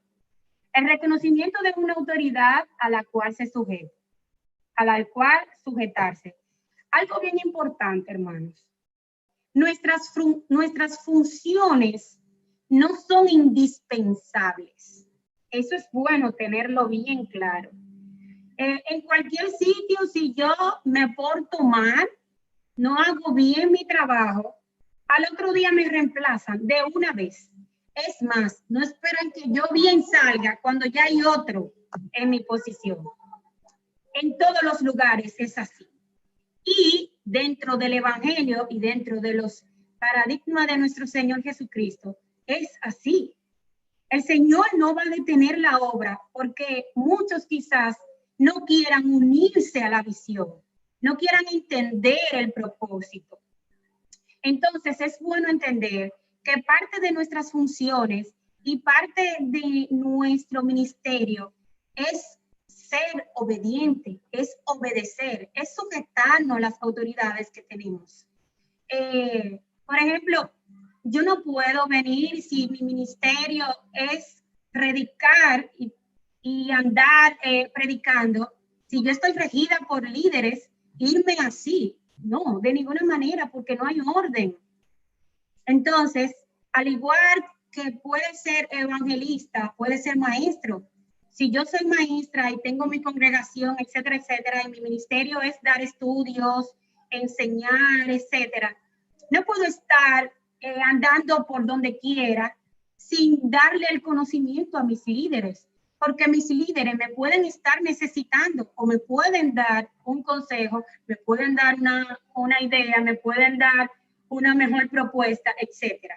El reconocimiento de una autoridad a la cual se sujeta, a la cual sujetarse. Algo bien importante, hermanos. Nuestras funciones no son indispensables. Eso es bueno tenerlo bien claro. En cualquier sitio, si yo me porto mal, no hago bien mi trabajo, al otro día me reemplazan de una vez. Es más, no esperan que yo bien salga cuando ya hay otro en mi posición. En todos los lugares es así. Y dentro del Evangelio y dentro de los paradigmas de nuestro Señor Jesucristo, es así. El Señor no va a detener la obra porque muchos quizás no quieran unirse a la visión, no quieran entender el propósito. Entonces es bueno entender que parte de nuestras funciones y parte de nuestro ministerio es ser obediente, es obedecer, es sujetarnos a las autoridades que tenemos. Por ejemplo, yo no puedo venir si mi ministerio es predicar y andar predicando, si yo estoy regida por líderes, irme así. No, de ninguna manera, porque no hay orden. Entonces, al igual que puede ser evangelista, puede ser maestro. Si yo soy maestra y tengo mi congregación, etcétera, etcétera, y mi ministerio es dar estudios, enseñar, etcétera, no puedo estar andando por donde quiera sin darle el conocimiento a mis líderes, porque mis líderes me pueden estar necesitando o me pueden dar un consejo, me pueden dar una idea, me pueden dar una mejor propuesta, etcétera.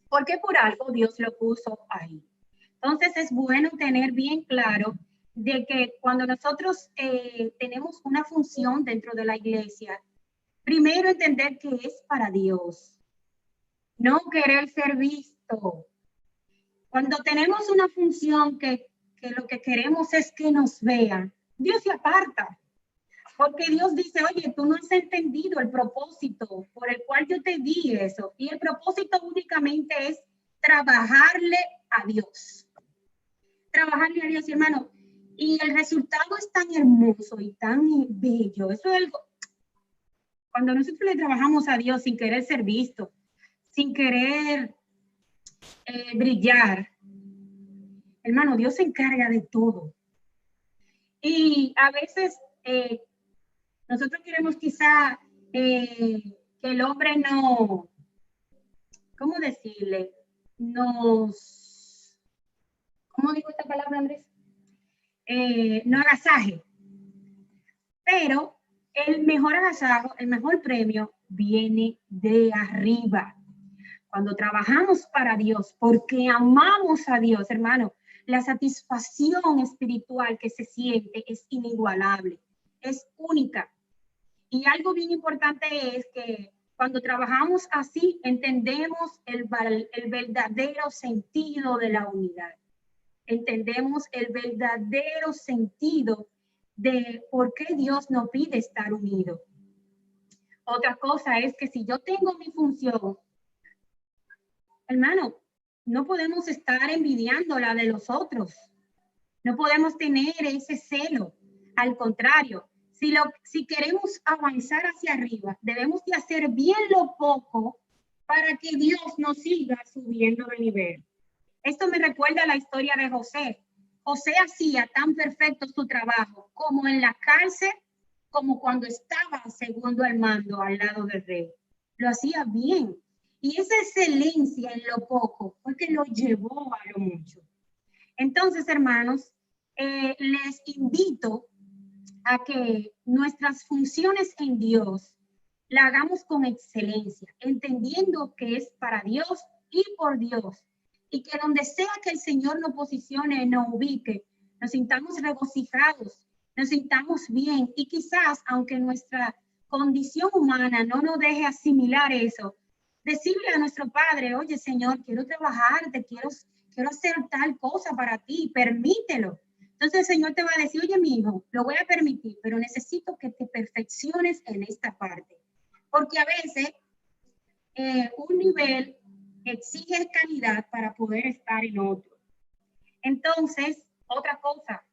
Porque por algo Dios lo puso ahí. Entonces es bueno tener bien claro de que cuando nosotros tenemos una función dentro de la iglesia, primero entender que es para Dios, no querer ser visto. Cuando tenemos una función que lo que queremos es que nos vean, Dios se aparta. Porque Dios dice, oye, tú no has entendido el propósito por el cual yo te di eso. Y el propósito únicamente es trabajarle a Dios. Trabajarle a Dios, hermano. Y el resultado es tan hermoso y tan bello. Eso es algo. Cuando nosotros le trabajamos a Dios sin querer ser visto, sin querer brillar, hermano, Dios se encarga de todo. Y a veces nosotros queremos quizá que el hombre no, ¿cómo decirle? ¿Cómo digo esta palabra, Andrés? No agasaje. Pero el mejor agasajo, el mejor premio viene de arriba. Cuando trabajamos para Dios, porque amamos a Dios, hermano, la satisfacción espiritual que se siente es inigualable, es única. Y algo bien importante es que cuando trabajamos así, entendemos el verdadero sentido de la unidad. Entendemos el verdadero sentido de por qué Dios nos pide estar unidos. Otra cosa es que si yo tengo mi función, hermano, no podemos estar envidiando la de los otros. No podemos tener ese celo. Al contrario, si queremos avanzar hacia arriba, debemos de hacer bien lo poco para que Dios nos siga subiendo de nivel. Esto me recuerda a la historia de José. José hacía tan perfecto su trabajo como en la cárcel, como cuando estaba segundo al mando al lado del rey. Lo hacía bien. Y esa excelencia en lo poco fue que lo llevó a lo mucho. Entonces, hermanos, les invito a que nuestras funciones en Dios la hagamos con excelencia, entendiendo que es para Dios y por Dios. Y que donde sea que el Señor nos posicione, nos ubique, nos sintamos regocijados, nos sintamos bien. Y quizás, aunque nuestra condición humana no nos deje asimilar eso, decirle a nuestro Padre, oye, Señor, quiero trabajarte, quiero hacer tal cosa para ti, permítelo. Entonces el Señor te va a decir, oye, mi hijo, lo voy a permitir, pero necesito que te perfecciones en esta parte. Porque a veces un nivel exige calidad para poder estar en otro. Entonces, otra cosa,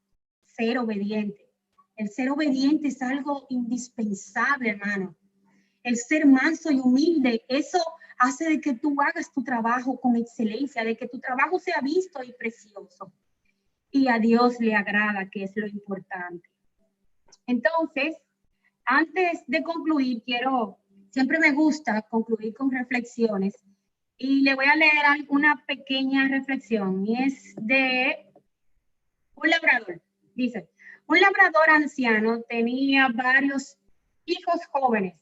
ser obediente. El ser obediente es algo indispensable, hermano. El ser manso y humilde, eso hace de que tú hagas tu trabajo con excelencia, de que tu trabajo sea visto y precioso. Y a Dios le agrada, que es lo importante. Entonces, antes de concluir, siempre me gusta concluir con reflexiones y le voy a leer una pequeña reflexión y es de un labrador. Dice, un labrador anciano tenía varios hijos jóvenes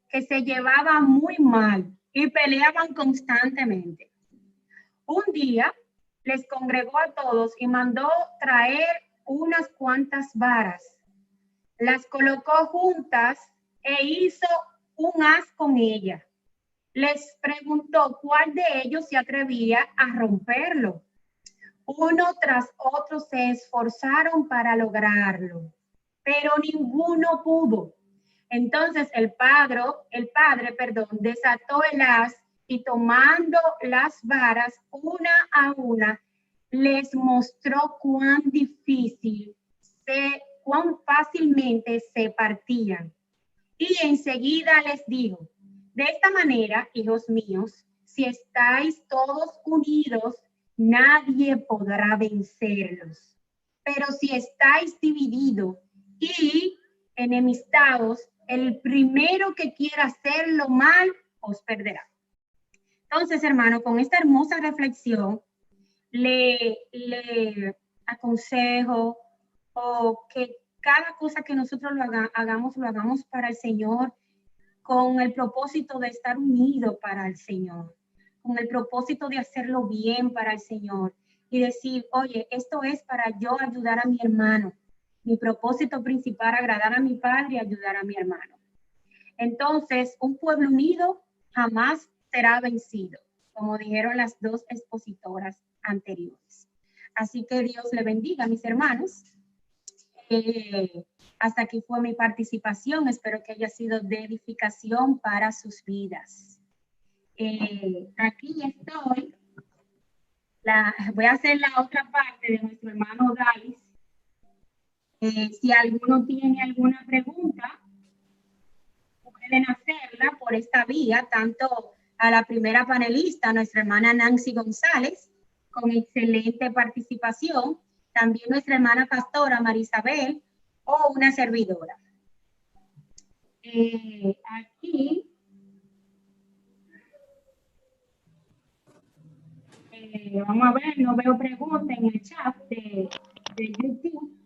que se llevaban muy mal y peleaban constantemente. Un día les congregó a todos y mandó traer unas cuantas varas. Las colocó juntas e hizo un haz con ella. Les preguntó cuál de ellos se atrevía a romperlo. Uno tras otro se esforzaron para lograrlo, pero ninguno pudo. Entonces el padre, desató el haz y tomando las varas una a una, les mostró cuán fácilmente se partían. Y enseguida les dijo, de esta manera, hijos míos, si estáis todos unidos, nadie podrá vencerlos. Pero si estáis divididos y enemistados, el primero que quiera hacerlo mal, os perderá. Entonces, hermano, con esta hermosa reflexión, le aconsejo que cada cosa que nosotros lo hagamos para el Señor, con el propósito de estar unido para el Señor, con el propósito de hacerlo bien para el Señor y decir, oye, esto es para yo ayudar a mi hermano. Mi propósito principal, agradar a mi padre y ayudar a mi hermano. Entonces, un pueblo unido jamás será vencido, como dijeron las dos expositoras anteriores. Así que Dios le bendiga, mis hermanos. Hasta aquí fue mi participación. Espero que haya sido de edificación para sus vidas. Aquí estoy. Voy a hacer la otra parte de nuestro hermano Dalis. Si alguno tiene alguna pregunta, pueden hacerla por esta vía, tanto a la primera panelista, nuestra hermana Nancy González, con excelente participación, también nuestra hermana pastora Marisabel, o una servidora. Aquí, vamos a ver, no veo preguntas en el chat de YouTube.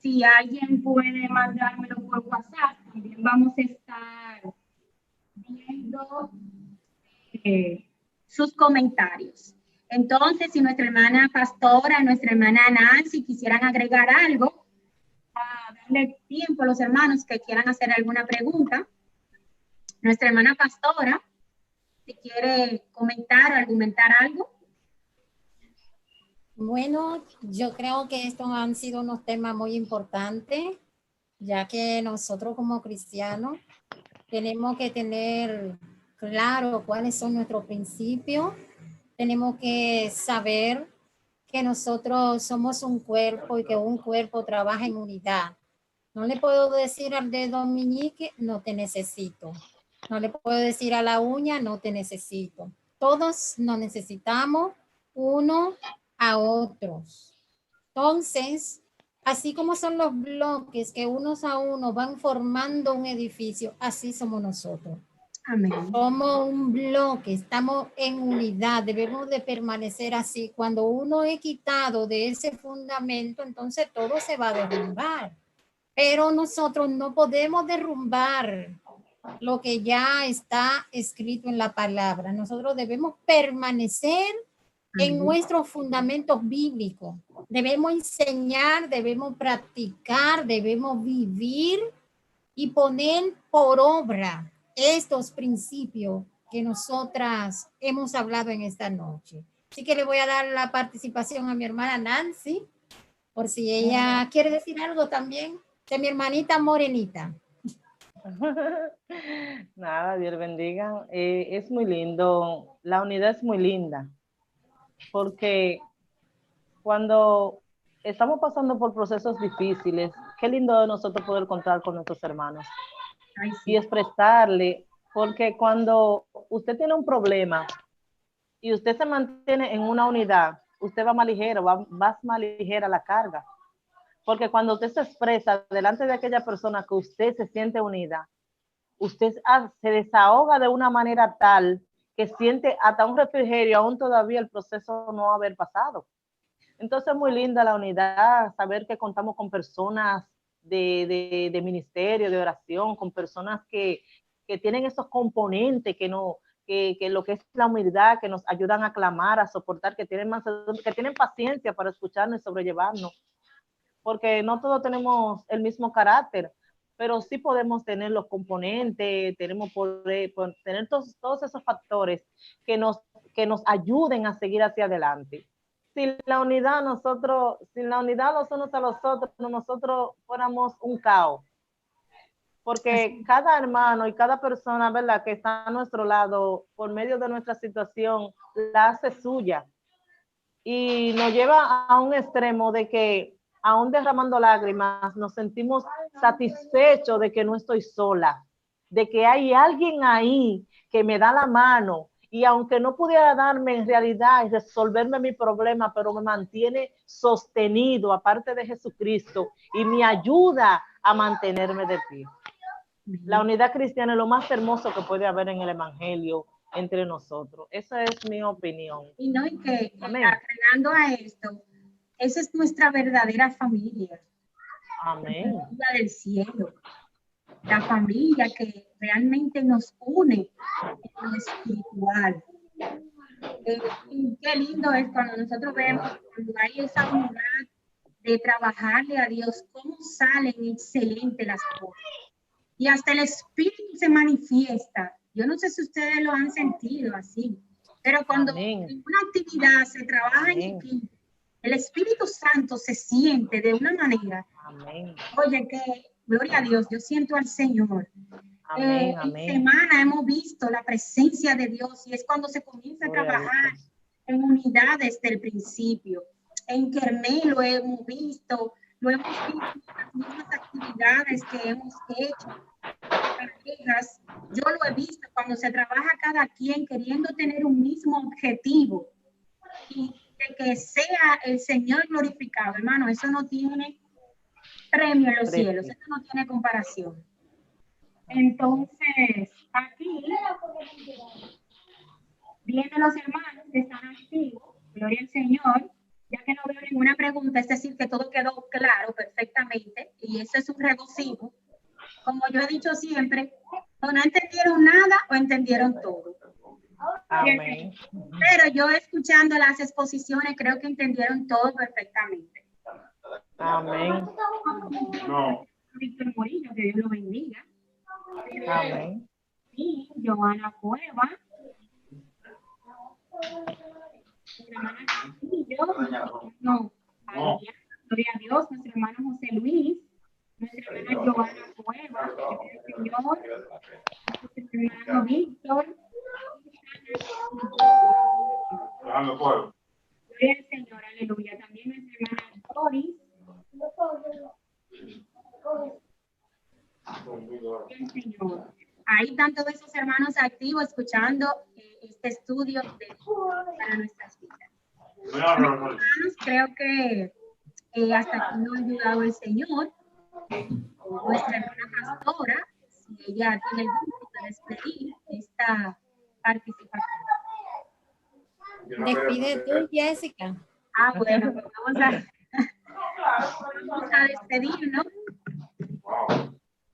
Si alguien puede mandármelo por WhatsApp, también vamos a estar viendo sus comentarios. Entonces, si nuestra hermana pastora, nuestra hermana Nancy quisieran agregar algo, a darle tiempo a los hermanos que quieran hacer alguna pregunta. Nuestra hermana pastora, si quiere comentar o argumentar algo. Bueno, yo creo que estos han sido unos temas muy importantes, ya que nosotros como cristianos tenemos que tener claro cuáles son nuestros principios. Tenemos que saber que nosotros somos un cuerpo y que un cuerpo trabaja en unidad. No le puedo decir al dedo meñique, no te necesito. No le puedo decir a la uña, no te necesito. Todos nos necesitamos uno a otros. Entonces, así como son los bloques que unos a uno van formando un edificio, así somos nosotros. Amén. Somos un bloque, estamos en unidad, debemos de permanecer así. Cuando uno es quitado de ese fundamento, entonces todo se va a derrumbar. Pero nosotros no podemos derrumbar lo que ya está escrito en la palabra. Nosotros debemos permanecer en nuestros fundamentos bíblicos. Debemos enseñar, debemos practicar, debemos vivir y poner por obra estos principios que nosotras hemos hablado en esta noche. Así que le voy a dar la participación a mi hermana Nancy, por si ella quiere decir algo también, de mi hermanita morenita. Nada, Dios bendiga. Es muy lindo, la unidad es muy linda, porque cuando estamos pasando por procesos difíciles. Qué lindo de nosotros poder contar con nuestros hermanos Ay, y sí. expresarle, porque cuando usted tiene un problema y usted se mantiene en una unidad, usted va más ligero, va más ligera la carga. Porque cuando usted se expresa delante de aquella persona que usted se siente unida, usted se desahoga de una manera tal que siente hasta un refrigerio, aún todavía el proceso no haber pasado. Entonces, muy linda la unidad, saber que contamos con personas de ministerio, de oración, con personas que tienen esos componentes que lo que es la humildad, que nos ayudan a clamar, a soportar, que tienen paciencia para escucharnos y sobrellevarnos, porque no todos tenemos el mismo carácter, pero sí podemos tener los componentes, tenemos por tener todos esos factores que nos ayuden a seguir hacia adelante. Sin la unidad los unos a los otros, nosotros fuéramos un caos. Porque cada hermano y cada persona, ¿verdad?, que está a nuestro lado, por medio de nuestra situación, la hace suya. Y nos lleva a un extremo de que, aún derramando lágrimas, nos sentimos satisfechos de que no estoy sola, de que hay alguien ahí que me da la mano, y aunque no pudiera darme en realidad y resolverme mi problema, pero me mantiene sostenido, aparte de Jesucristo, y me ayuda a mantenerme de pie. La unidad cristiana es lo más hermoso que puede haber en el evangelio entre nosotros. Esa es mi opinión. Y no, y que Amén. agregando a esto, esa es nuestra verdadera familia. Amén. La familia del cielo. La familia que realmente nos une en lo espiritual. Y qué lindo es cuando nosotros vemos, cuando hay esa unidad de trabajarle a Dios, cómo salen excelentes las cosas. Y hasta el Espíritu se manifiesta. Yo no sé si ustedes lo han sentido así, pero cuando Amén. en una actividad se trabaja Amén. en equipo, el Espíritu Santo se siente de una manera. Amén. Oye, que gloria a Dios, yo siento al Señor. Amén. En Amén. semana hemos visto la presencia de Dios y es cuando se comienza a Gloria a trabajar Dios. en unidad desde el principio. En Kermé lo hemos visto en las mismas actividades que hemos hecho. Parejas, yo lo he visto cuando se trabaja cada quien queriendo tener un mismo objetivo y de que sea el Señor glorificado, hermano, eso no tiene premio en los cielos, eso no tiene comparación. Entonces, aquí vienen los hermanos que están activos, gloria al Señor, ya que no veo ninguna pregunta, es decir, que todo quedó claro perfectamente y eso es un regocijo. Como yo he dicho siempre, o no entendieron nada o entendieron todo. Amén. Pero yo escuchando las exposiciones creo que entendieron todo perfectamente. Amén. No. Víctor Morillo, que Dios lo bendiga. Amén. Y Joana Cueva. Hermana Castillo. No. Gloria a Dios, nuestro hermano José Luis. Nuestra hermana Joana Cueva. El Señor. Nuestro hermano Víctor. Gloria al Señor, aleluya. También nuestra hermana Doris. El Señor. Ahí están todos esos hermanos activos escuchando este estudio para nuestras vidas. Hermanos, creo que hasta aquí nos ha ayudado el Señor. Nuestra hermana pastora, si ella tiene el gusto de despedir esta participación. Despide tú, Jessica. Bueno, pues vamos a despedirnos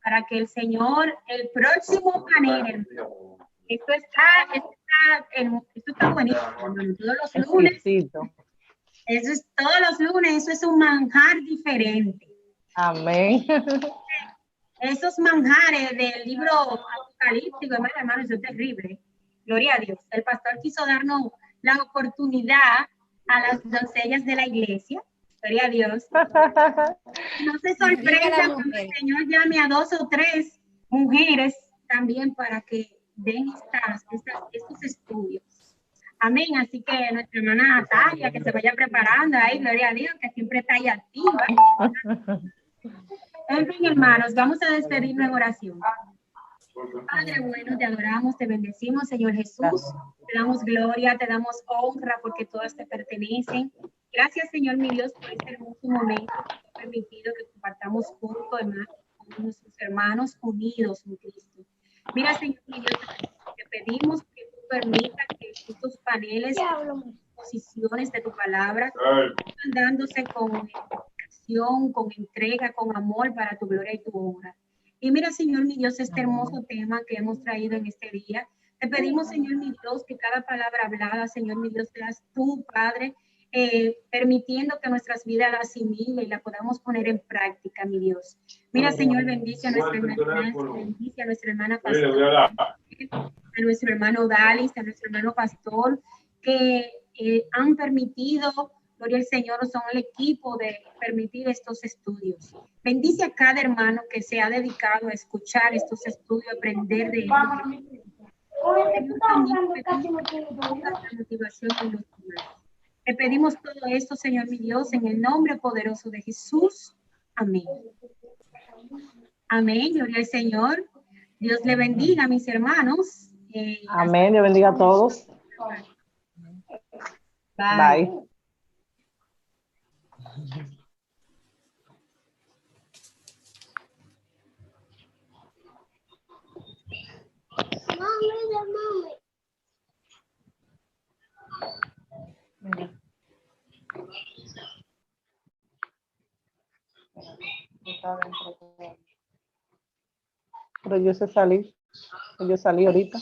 para que el Señor, el próximo panel, esto está buenísimo, hermano. Todos los lunes, eso es todos los lunes, eso es un manjar diferente. Amén. Esos manjares del libro apocalíptico, hermano, eso es terrible. Gloria a Dios. El pastor quiso darnos la oportunidad a las doncellas de la iglesia. Gloria a Dios. No se sorprenda cuando el Señor llame a 2 o 3 mujeres también para que den estos estudios. Amén. Así que nuestra hermana Natalia, que se vaya preparando ahí, gloria a Dios, que siempre está ahí activa. En fin, hermanos, vamos a despedirnos en oración. Padre bueno, te adoramos, te bendecimos, Señor Jesús. Te damos gloria, te damos honra porque todas te pertenecen. Gracias, Señor mi Dios, por este hermoso momento que te ha permitido que compartamos juntos, hermanos, con nuestros hermanos unidos en Cristo. Mira, Señor mi Dios, te pedimos que tú permitas que estos paneles, posiciones de tu palabra, están dándose con dedicación, con entrega, con amor para tu gloria y tu honra. Y mira, Señor mi Dios, este hermoso tema que hemos traído en este día. Te pedimos, Señor mi Dios, que cada palabra hablada, Señor mi Dios, seas tú, Padre, permitiendo que nuestras vidas la asimilen y la podamos poner en práctica, mi Dios. Mira, Señor, bendice a nuestra hermana, bendice a nuestra hermana Pastor, a nuestro hermano Dalis, a nuestro hermano Pastor, que han permitido, gloria al Señor, son el equipo de permitir estos estudios. Bendice a cada hermano que se ha dedicado a escuchar estos estudios, a aprender de ellos. Te pedimos todo esto, Señor mi Dios, en el nombre poderoso de Jesús. Amén. Amén, gloria al Señor. Dios le bendiga, mis hermanos. Amén, Dios bendiga a todos. Bye. Bye. Pero yo salí ahorita.